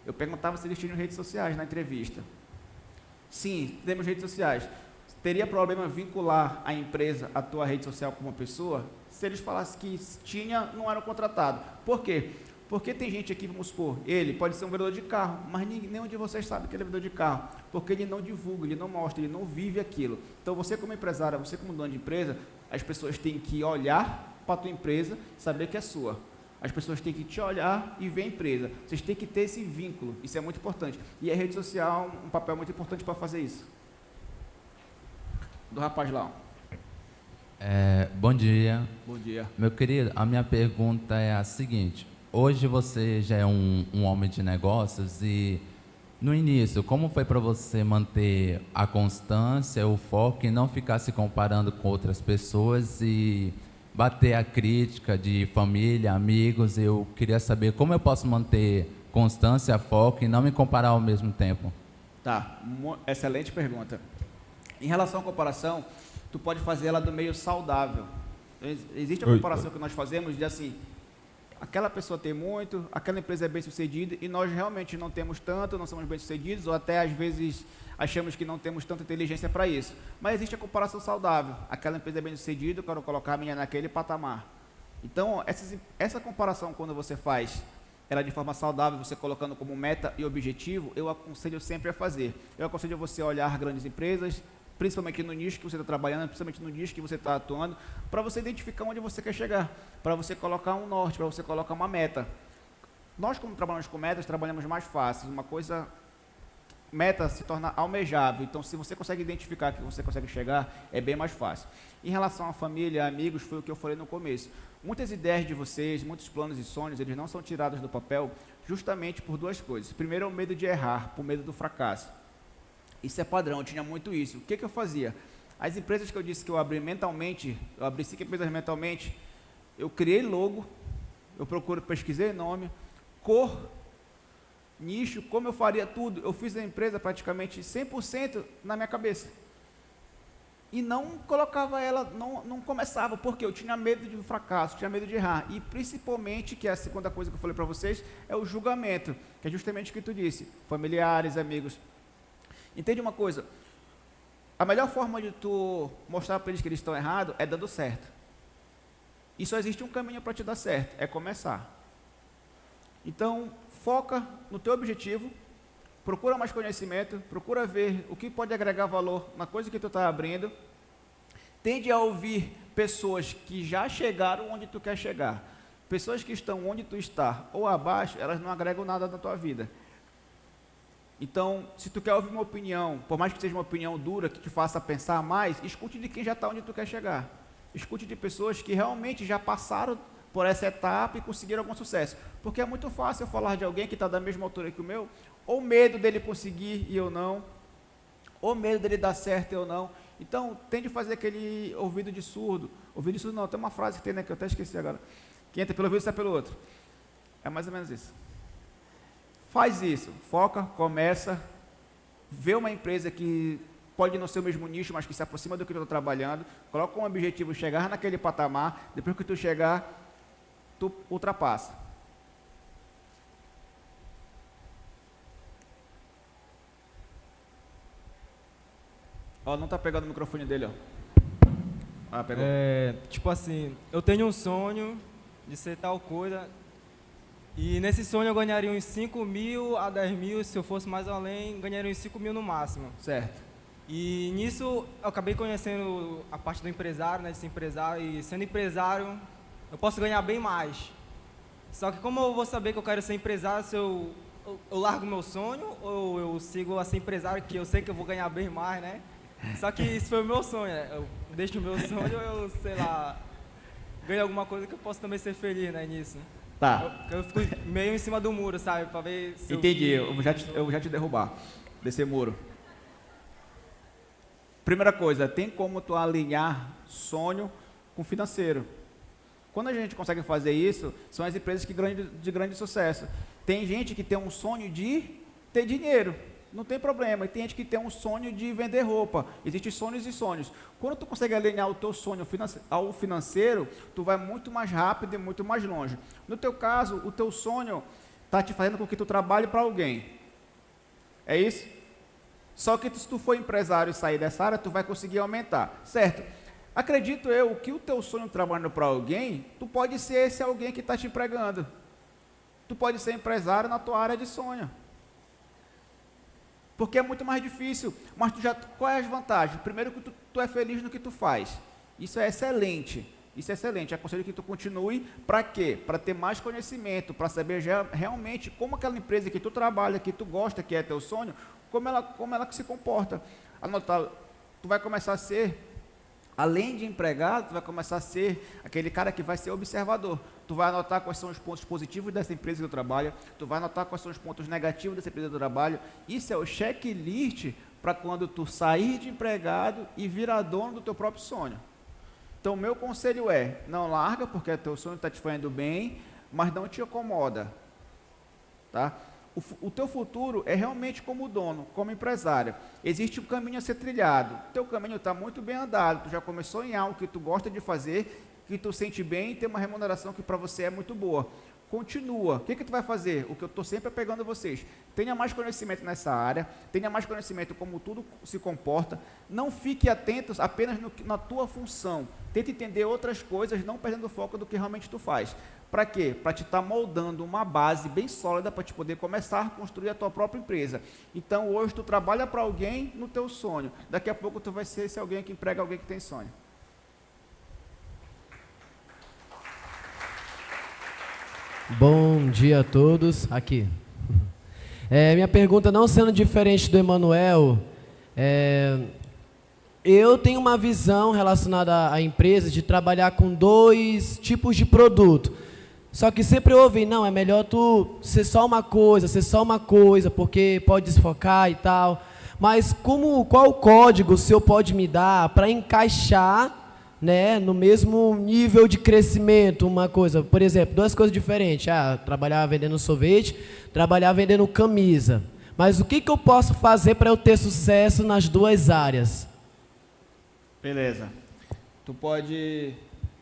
eu perguntava se eles tinham redes sociais na entrevista. Sim, temos redes sociais. Teria problema vincular a empresa à tua rede social com uma pessoa? Se eles falassem que tinha, não eram contratados. Por quê? Porque tem gente aqui, vamos supor, ele pode ser um vendedor de carro, mas nenhum de vocês sabe que ele é vendedor de carro, porque ele não divulga, ele não mostra, ele não vive aquilo. Então você como empresário, você como dono de empresa, as pessoas têm que olhar para a tua empresa, saber que é sua. As pessoas têm que te olhar e ver a empresa. Vocês têm que ter esse vínculo, isso é muito importante. E a rede social é um papel muito importante para fazer isso. Do rapaz lá. Bom dia. Bom dia. Meu querido, a minha pergunta é a seguinte. Hoje você já é um homem de negócios e no início, como foi para você manter a constância, o foco e não ficar se comparando com outras pessoas e bater a crítica de família, amigos? Eu queria saber como eu posso manter constância, foco e não me comparar ao mesmo tempo. Tá, excelente pergunta. Em relação à comparação, tu pode fazer ela do meio saudável. Existe a comparação que nós fazemos de assim, aquela pessoa tem muito, aquela empresa é bem sucedida e nós realmente não temos tanto, não somos bem sucedidos ou até às vezes achamos que não temos tanta inteligência para isso. Mas existe a comparação saudável. Aquela empresa é bem sucedida, eu quero colocar a minha naquele patamar. Então, essa comparação quando você faz ela de forma saudável, você colocando como meta e objetivo, eu aconselho sempre a fazer. Eu aconselho você a olhar grandes empresas, principalmente no nicho que você está trabalhando, principalmente no nicho que você está atuando, para você identificar onde você quer chegar, para você colocar um norte, para você colocar uma meta. Nós, como trabalhamos com metas, trabalhamos mais fácil. Meta se torna almejável, então se você consegue identificar que você consegue chegar, é bem mais fácil. Em relação à família, amigos, foi o que eu falei no começo. Muitas ideias de vocês, muitos planos e sonhos, eles não são tirados do papel justamente por duas coisas. Primeiro é o medo de errar, por medo do fracasso. Isso é padrão, eu tinha muito isso. O que eu fazia? As empresas que eu disse que eu abri mentalmente, eu abri 5 empresas mentalmente, eu criei logo, eu pesquisei nome, cor, nicho, como eu faria tudo. Eu fiz a empresa praticamente 100% na minha cabeça. E não colocava ela, não começava, porque eu tinha medo de fracasso, tinha medo de errar. E principalmente, que é a segunda coisa que eu falei para vocês, é o julgamento, que é justamente o que tu disse, familiares, amigos. Entende uma coisa? A melhor forma de tu mostrar para eles que eles estão errados é dando certo. E só existe um caminho para te dar certo, é começar. Então, foca no teu objetivo, procura mais conhecimento, procura ver o que pode agregar valor na coisa que tu está abrindo. Tende a ouvir pessoas que já chegaram onde tu quer chegar. Pessoas que estão onde tu está ou abaixo, elas não agregam nada na tua vida. Então, se tu quer ouvir uma opinião, por mais que seja uma opinião dura, que te faça pensar mais, escute de quem já está onde tu quer chegar. Escute de pessoas que realmente já passaram por essa etapa e conseguiram algum sucesso. Porque é muito fácil eu falar de alguém que está da mesma altura que o meu, ou medo dele conseguir e eu não, ou medo dele dar certo e eu não. Então, tende a fazer aquele ouvido de surdo. Ouvido de surdo não, tem uma frase que tem, né, que eu até esqueci agora. Que entra pelo ouvido e sai pelo outro. É mais ou menos isso. Faz isso, foca, começa, vê uma empresa que pode não ser o mesmo nicho, mas que se aproxima do que tu está trabalhando, coloca um objetivo, chegar naquele patamar, depois que tu chegar, tu ultrapassa. Ó, não está pegando o microfone dele, ó. Ah, pegou. Tipo assim, eu tenho um sonho de ser tal coisa, e nesse sonho eu ganharia uns 5 mil a 10 mil, se eu fosse mais além, ganharia uns 5 mil no máximo. Certo. E nisso eu acabei conhecendo a parte do empresário, né, de ser empresário, e sendo empresário eu posso ganhar bem mais. Só que como eu vou saber que eu quero ser empresário, se eu largo meu sonho ou eu sigo a ser empresário, que eu sei que eu vou ganhar bem mais, né? Só que isso foi o meu sonho, né? Eu deixo o meu sonho, eu, sei lá, ganho alguma coisa que eu posso também ser feliz, né, nisso. Tá. Eu fico meio em cima do muro, sabe, pra ver se entendi, eu vou já te derrubar desse muro. Primeira coisa, tem como tu alinhar sonho com financeiro. Quando a gente consegue fazer isso, são as empresas de grande sucesso. Tem gente que tem um sonho de ter dinheiro, não tem problema. E tem gente que tem um sonho de vender roupa. Existem sonhos e sonhos. Quando tu consegue alinhar o teu sonho ao financeiro, tu vai muito mais rápido e muito mais longe. No teu caso, o teu sonho está te fazendo com que tu trabalhe para alguém. É isso? Só que se tu for empresário e sair dessa área, tu vai conseguir aumentar, certo? Acredito eu que o teu sonho trabalhando para alguém, tu pode ser esse alguém que está te empregando. Tu pode ser empresário na tua área de sonho. Porque é muito mais difícil, mas qual é as vantagens? Primeiro que tu é feliz no que tu faz. Isso é excelente. Isso é excelente. Aconselho que tu continue. Para quê? Para ter mais conhecimento, para saber realmente como aquela empresa que tu trabalha, que tu gosta, que é teu sonho, como ela que se comporta. Anotar, tu vai começar a ser, além de empregado, tu vai começar a ser aquele cara que vai ser observador. Tu vai anotar quais são os pontos positivos dessa empresa que tu trabalha, tu vai anotar quais são os pontos negativos dessa empresa que tu trabalha. Isso é o checklist para quando tu sair de empregado e virar dono do teu próprio sonho. Então, o meu conselho é, não larga, porque teu sonho está te fazendo bem, mas não te acomoda. Tá? O teu futuro é realmente como dono, como empresário. Existe um caminho a ser trilhado. O teu caminho está muito bem andado. Tu já começou em algo que tu gosta de fazer, que tu sente bem e tem uma remuneração que para você é muito boa. Continua. O que tu vai fazer? O que eu estou sempre apegando a vocês. Tenha mais conhecimento nessa área, tenha mais conhecimento como tudo se comporta. Não fique atento apenas na tua função. Tente entender outras coisas, não perdendo o foco do que realmente tu faz. Para quê? Para te estar moldando uma base bem sólida para te poder começar a construir a tua própria empresa. Então, hoje tu trabalha para alguém no teu sonho. Daqui a pouco tu vai ser esse alguém que emprega alguém que tem sonho. Bom dia a todos. Aqui. Minha pergunta, não sendo diferente do Emanuel, eu tenho uma visão relacionada à empresa de trabalhar com 2 tipos de produto. Só que sempre ouvem, não, é melhor tu ser só uma coisa, porque pode desfocar e tal. Mas qual código o senhor pode me dar para encaixar né, no mesmo nível de crescimento, uma coisa, por exemplo, duas coisas diferentes, trabalhar vendendo sorvete, trabalhar vendendo camisa, mas o que eu posso fazer para eu ter sucesso nas duas áreas? Beleza. Tu pode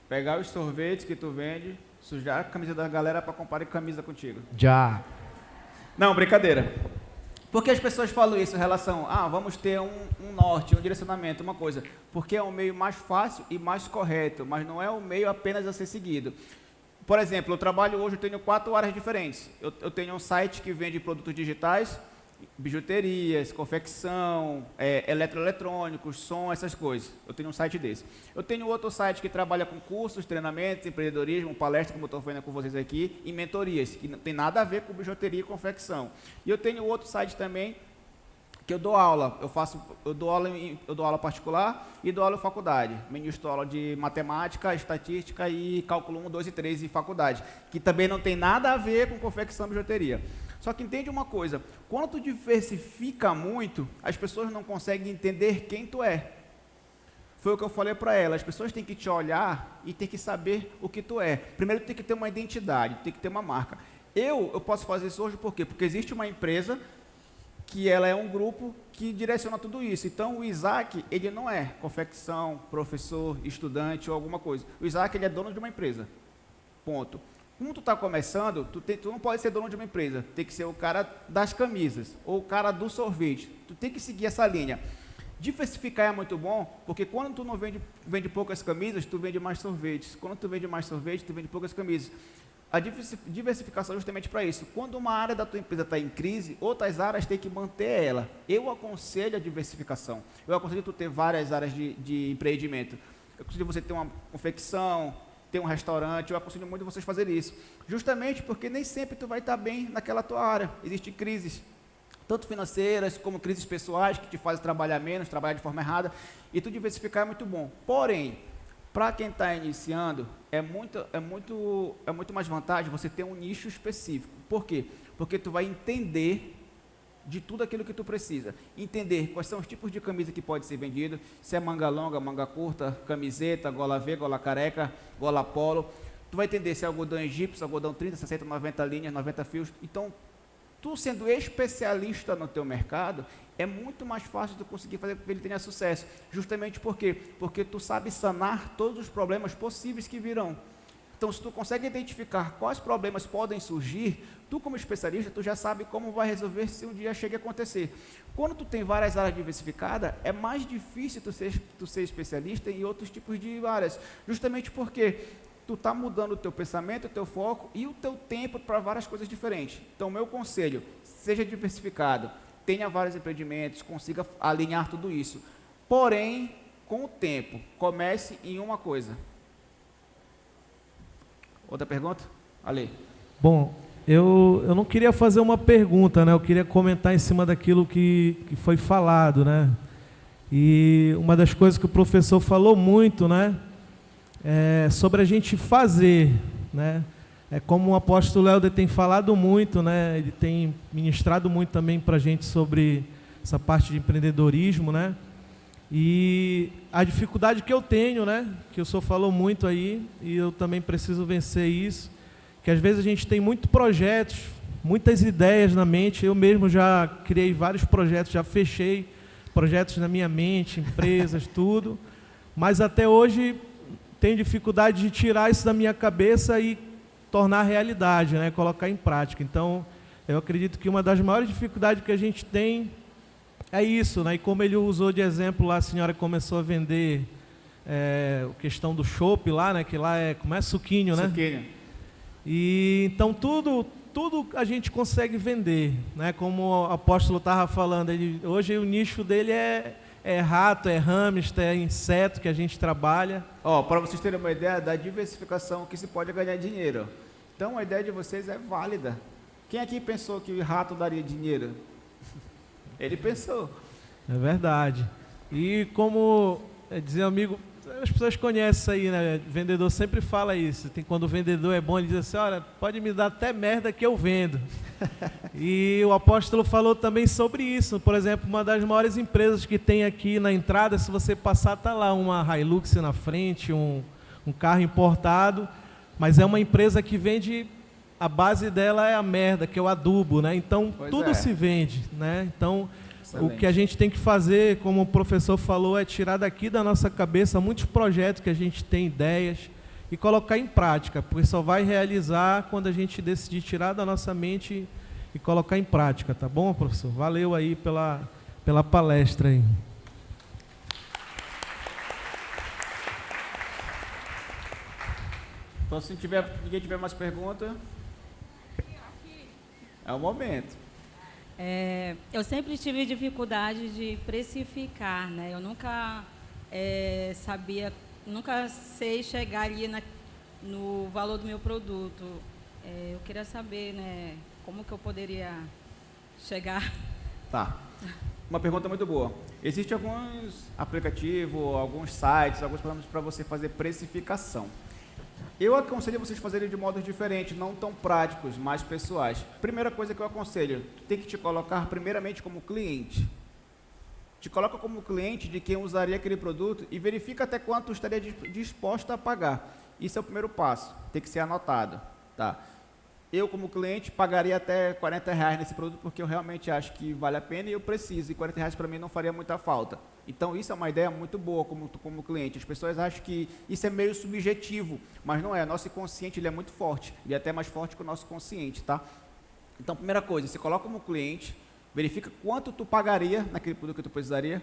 pegar os sorvetes que tu vende, sujar a camisa da galera para comprar camisa contigo. Já. Não, brincadeira. Porque as pessoas falam isso em relação, vamos ter um norte, um direcionamento, uma coisa. Porque é o meio mais fácil e mais correto, mas não é o meio apenas a ser seguido. Por exemplo, eu trabalho hoje, eu tenho 4 áreas diferentes. Eu tenho um site que vende produtos digitais, bijuterias, confecção, eletroeletrônicos, som, essas coisas. Eu tenho um site desse. Eu tenho outro site que trabalha com cursos, treinamentos, empreendedorismo, palestras, como eu estou fazendo com vocês aqui, e mentorias, que não tem nada a ver com bijuteria e confecção. E eu tenho outro site também que eu dou aula. Eu dou aula particular e dou aula em faculdade. Ministro aula de matemática, estatística e cálculo 1, 2 e 3 em faculdade, que também não tem nada a ver com confecção e bijuteria. Só que entende uma coisa, quando tu diversifica muito, as pessoas não conseguem entender quem tu é. Foi o que eu falei para ela, as pessoas têm que te olhar e tem que saber o que tu é. Primeiro tu tem que ter uma identidade, tem que ter uma marca. Eu posso fazer isso hoje por quê? Porque existe uma empresa que ela é um grupo que direciona tudo isso. Então o Isaac, ele não é confecção, professor, estudante ou alguma coisa. O Isaac, ele é dono de uma empresa. Ponto. Como tu está começando, tu não pode ser dono de uma empresa, tem que ser o cara das camisas, ou o cara do sorvete, tu tem que seguir essa linha. Diversificar é muito bom, porque quando tu não vende poucas camisas, tu vende mais sorvetes. Quando tu vende mais sorvete, tu vende poucas camisas. A diversificação é justamente para isso. Quando uma área da tua empresa está em crise, outras áreas têm que manter ela. Eu aconselho a diversificação. Eu aconselho tu ter várias áreas de empreendimento. Eu aconselho você ter uma confecção, ter um restaurante, eu aconselho muito vocês fazerem isso. Justamente porque nem sempre tu vai estar bem naquela tua área. Existem crises, tanto financeiras como crises pessoais, que te fazem trabalhar menos, trabalhar de forma errada, e tu diversificar é muito bom. Porém, para quem está iniciando, é muito mais vantagem você ter um nicho específico. Por quê? Porque tu vai entender de tudo aquilo que tu precisa. Entender quais são os tipos de camisa que pode ser vendido, se é manga longa, manga curta, camiseta, gola V, gola careca, gola polo. Tu vai entender se é algodão egípcio, algodão 30, 60, 90 linhas, 90 fios. Então, tu sendo especialista no teu mercado, é muito mais fácil de conseguir fazer com que ele tenha sucesso. Justamente por quê? Porque tu sabe sanar todos os problemas possíveis que virão. Então, se tu consegue identificar quais problemas podem surgir, tu como especialista, tu já sabe como vai resolver se um dia chega a acontecer. Quando tu tem várias áreas diversificadas, é mais difícil tu ser especialista em outros tipos de áreas. Justamente porque tu está mudando o teu pensamento, o teu foco e o teu tempo para várias coisas diferentes. Então, meu conselho, seja diversificado, tenha vários empreendimentos, consiga alinhar tudo isso. Porém, com o tempo, comece em uma coisa. Outra pergunta? Ale. Bom, eu não queria fazer uma pergunta, né? Eu queria comentar em cima daquilo que foi falado, né? E uma das coisas que o professor falou muito, né? É sobre a gente fazer, né? É como o apóstolo Helder tem falado muito, né? Ele tem ministrado muito também para a gente sobre essa parte de empreendedorismo, né? E a dificuldade que eu tenho, né, que o senhor falou muito aí, e eu também preciso vencer isso, que às vezes a gente tem muitos projetos, muitas ideias na mente. Eu mesmo já criei vários projetos, já fechei projetos na minha mente, empresas, tudo, mas até hoje tenho dificuldade de tirar isso da minha cabeça e tornar realidade, né, colocar em prática. Então, eu acredito que uma das maiores dificuldades que a gente tem é isso, né? E como ele usou de exemplo lá, a senhora começou a vender a questão do chopp lá, né? Que lá é, como é? Suquinho, né? Suquinho. E então tudo a gente consegue vender, né? Como o apóstolo estava falando, hoje o nicho dele é rato, é hamster, é inseto que a gente trabalha. Para vocês terem uma ideia da diversificação que se pode ganhar dinheiro. Então a ideia de vocês é válida. Quem aqui pensou que o rato daria dinheiro? Ele pensou. É verdade. E como dizia um amigo, as pessoas conhecem isso aí, né? O vendedor sempre fala isso. Quando o vendedor é bom, ele diz assim, olha, pode me dar até merda que eu vendo. E o apóstolo falou também sobre isso. Por exemplo, uma das maiores empresas que tem aqui na entrada, se você passar, está lá uma Hilux na frente, um carro importado, mas é uma empresa que vende, a base dela é a merda, que é o adubo, né? Então, tudo se vende, né? Então, o que a gente tem que fazer, como o professor falou, é tirar daqui da nossa cabeça muitos projetos que a gente tem, ideias, e colocar em prática, porque só vai realizar quando a gente decidir tirar da nossa mente e colocar em prática, tá bom, professor? Valeu aí pela palestra aí. Então, se ninguém tiver mais pergunta, é o momento. Eu sempre tive dificuldade de precificar, né? Eu nunca nunca sei chegar ali no valor do meu produto. Eu queria saber, né, como que eu poderia chegar. Tá. Uma pergunta muito boa. Existem alguns aplicativos, alguns sites, alguns programas para você fazer precificação. Eu aconselho vocês fazerem de modos diferentes, não tão práticos, mais pessoais. Primeira coisa que eu aconselho, tu tem que te colocar primeiramente como cliente. Te coloca como cliente de quem usaria aquele produto e verifica até quanto estaria disposto a pagar. Isso é o primeiro passo, tem que ser anotado. Tá? Eu, como cliente, pagaria até R$40 nesse produto porque eu realmente acho que vale a pena e eu preciso. E R$40 para mim não faria muita falta. Então, isso é uma ideia muito boa como cliente. As pessoas acham que isso é meio subjetivo, mas não é. Nosso inconsciente ele é muito forte. Ele é até mais forte que o nosso consciente, tá? Então, primeira coisa, você coloca como cliente, verifica quanto tu pagaria naquele produto que tu precisaria.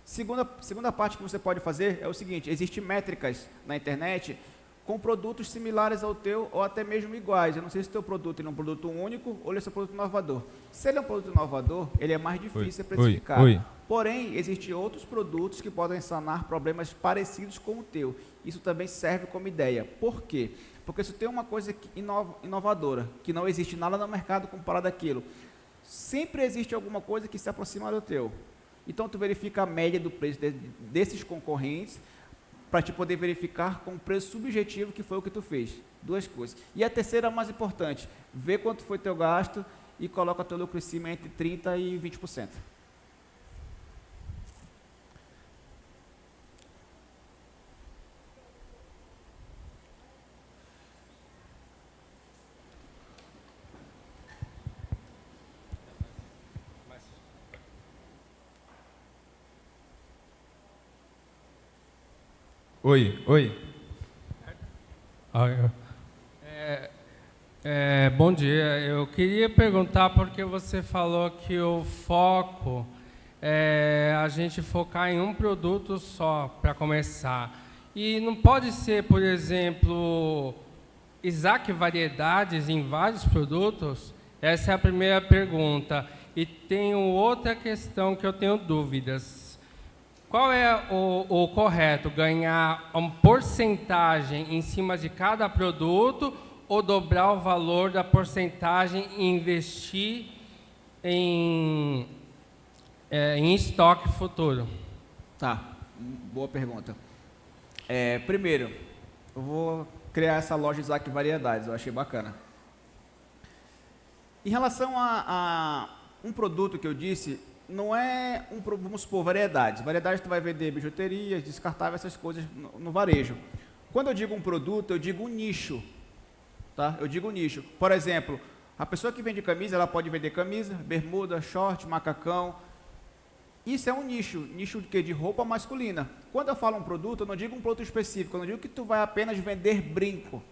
Segunda parte que você pode fazer é o seguinte, existem métricas na internet com produtos similares ao teu ou até mesmo iguais. Eu não sei se o teu produto ele é um produto único ou ele é um produto inovador. Se ele é um produto inovador, ele é mais difícil de precificar. Porém, existem outros produtos que podem sanar problemas parecidos com o teu. Isso também serve como ideia. Por quê? Porque se tem uma coisa inovadora, que não existe nada no mercado comparado àquilo, sempre existe alguma coisa que se aproxima do teu. Então, tu verifica a média do preço desses concorrentes, para te poder verificar com o preço subjetivo que foi o que tu fez. Duas coisas. E a terceira, mais importante, vê quanto foi teu gasto e coloca teu lucro em cima entre 30% e 20%. Oi. Bom dia. Eu queria perguntar porque você falou que o foco é a gente focar em um produto só para começar. E não pode ser, por exemplo, Isaac variedades em vários produtos? Essa é a primeira pergunta. E tenho outra questão que eu tenho dúvidas. Qual é o correto? Ganhar uma porcentagem em cima de cada produto ou dobrar o valor da porcentagem e investir em estoque futuro? Tá, boa pergunta. Primeiro, eu vou criar essa loja Isaac Variedades, eu achei bacana. Em relação a um produto que eu disse, não é vamos supor, variedades. Variedades tu vai vender bijuterias, descartáveis, essas coisas no varejo. Quando eu digo um produto, eu digo um nicho. Tá? Eu digo um nicho. Por exemplo, a pessoa que vende camisa, ela pode vender camisa, bermuda, short, macacão. Isso é um nicho. Nicho de quê? De roupa masculina. Quando eu falo um produto, eu não digo um produto específico. Eu não digo que tu vai apenas vender brinco.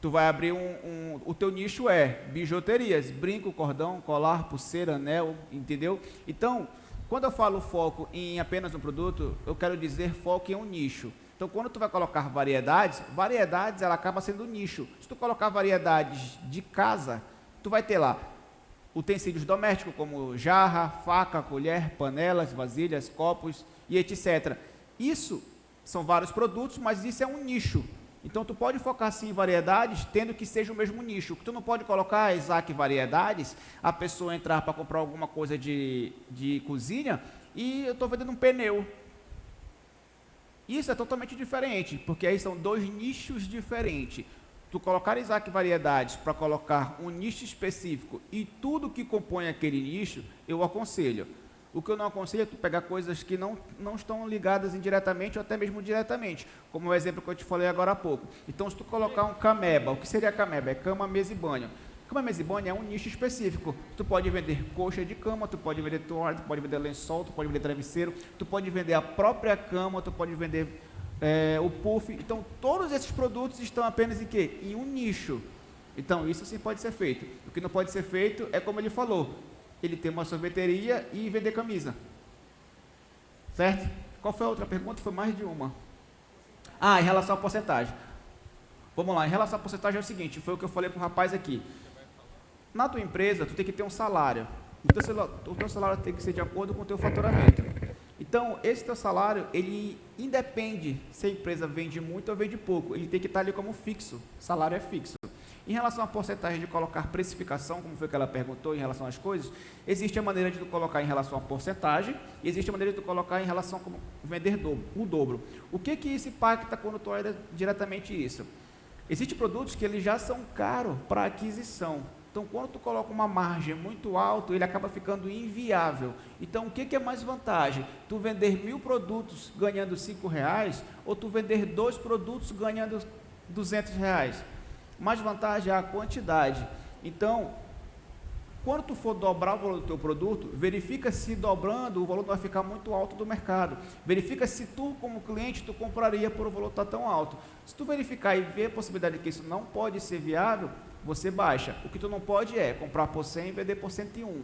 Tu vai abrir o teu nicho é bijuterias, brinco, cordão, colar, pulseira, anel, entendeu? Então, quando eu falo foco em apenas um produto, eu quero dizer foco em um nicho. Então, quando tu vai colocar variedades ela acaba sendo nicho. Se tu colocar variedades de casa, tu vai ter lá utensílios domésticos como jarra, faca, colher, panelas, vasilhas, copos e etc. Isso são vários produtos, mas isso é um nicho. Então, tu pode focar sim em variedades, tendo que seja o mesmo nicho. Tu não pode colocar Isaac Variedades, a pessoa entrar para comprar alguma coisa de cozinha e eu estou vendendo um pneu. Isso é totalmente diferente, porque aí são dois nichos diferentes. Tu colocar Isaac Variedades para colocar um nicho específico e tudo que compõe aquele nicho, eu aconselho. O que eu não aconselho é tu pegar coisas que não estão ligadas indiretamente ou até mesmo diretamente, como o exemplo que eu te falei agora há pouco. Então, se tu colocar um cameba, o que seria cameba? É cama, mesa e banho. Cama, mesa e banho é um nicho específico. Tu pode vender coxa de cama, tu pode vender toalha, tu pode vender lençol, tu pode vender travesseiro, tu pode vender a própria cama, tu pode vender o puff. Então, todos esses produtos estão apenas em quê? Em um nicho. Então, isso sim pode ser feito. O que não pode ser feito é como ele falou, ele tem uma sorveteria e vender camisa. Certo? Qual foi a outra pergunta? Foi mais de uma. Ah, em relação à porcentagem. Vamos lá, em relação à porcentagem é o seguinte, foi o que eu falei para o rapaz aqui. Na tua empresa, tu tem que ter um salário. O teu salário tem que ser de acordo com o teu faturamento. Então, esse teu salário, ele independe se a empresa vende muito ou vende pouco. Ele tem que estar ali como fixo. O salário é fixo. Em relação à porcentagem de colocar precificação, como foi que ela perguntou em relação às coisas, existe a maneira de tu colocar em relação à porcentagem e existe a maneira de tu colocar em relação a como vender o dobro. O que isso impacta quando tu olha diretamente isso? Existem produtos que eles já são caros para aquisição. Então, quando tu coloca uma margem muito alta, ele acaba ficando inviável. Então, o que é mais vantagem? Tu vender 1000 produtos ganhando R$5 ou tu vender 2 produtos ganhando R$200? Mais vantagem é a quantidade. Então, quando tu for dobrar o valor do teu produto, verifica se dobrando o valor vai ficar muito alto do mercado. Verifica se tu, como cliente, tu compraria por um valor tá tão alto. Se tu verificar e ver a possibilidade de que isso não pode ser viável, você baixa. O que tu não pode é comprar por 100 e vender por 101.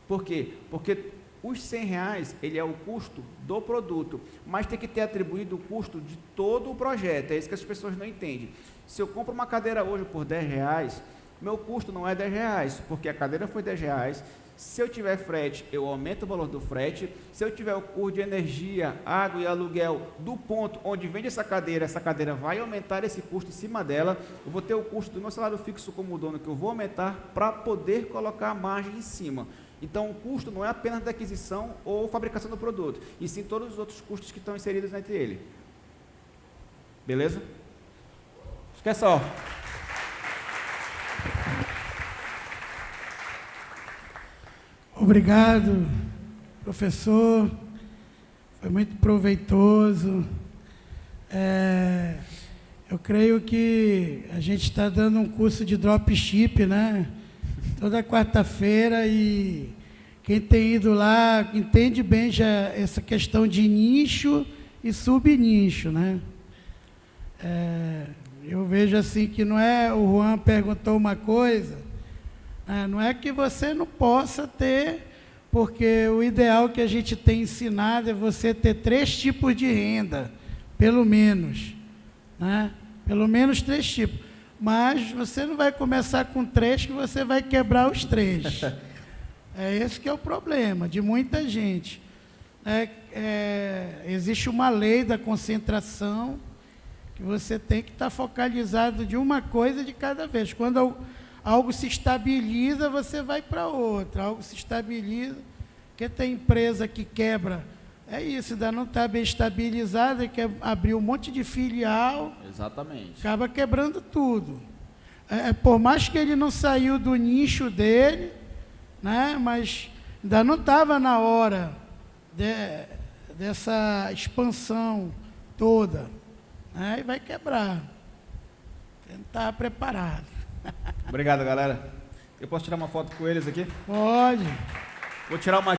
Por quê? Porque os R$100, ele é o custo do produto, mas tem que ter atribuído o custo de todo o projeto. É isso que as pessoas não entendem. Se eu compro uma cadeira hoje por R$10, meu custo não é R$10, porque a cadeira foi R$10. Se eu tiver frete, eu aumento o valor do frete. Se eu tiver o custo de energia, água e aluguel do ponto onde vende essa cadeira vai aumentar esse custo em cima dela. Eu vou ter o custo do meu salário fixo como dono, que eu vou aumentar para poder colocar a margem em cima. Então, o custo não é apenas da aquisição ou fabricação do produto, e sim todos os outros custos que estão inseridos entre ele. Beleza? Esquece só. Obrigado, professor. Foi muito proveitoso. Eu creio que a gente está dando um curso de dropship, né? Toda quarta-feira, e quem tem ido lá entende bem já essa questão de nicho e subnicho, né? Eu vejo assim que não é, o Juan perguntou uma coisa, não é que você não possa ter, porque o ideal que a gente tem ensinado é você ter 3 tipos de renda, pelo menos, né? Pelo menos 3 tipos. Mas você não vai começar com 3 que você vai quebrar os 3. Esse que é o problema de muita gente. Existe uma lei da concentração que você tem que estar focalizado de uma coisa de cada vez. Quando algo se estabiliza, você vai para outra. Algo se estabiliza, porque tem empresa que quebra. É isso, ainda não está bem estabilizada, quer abrir um monte de filial. Exatamente. Acaba quebrando tudo. Por mais que ele não saiu do nicho dele, né, mas ainda não estava na hora dessa expansão toda, né, e vai quebrar. Ele não está preparado. Obrigado, galera. Eu posso tirar uma foto com eles aqui? Pode. Vou tirar uma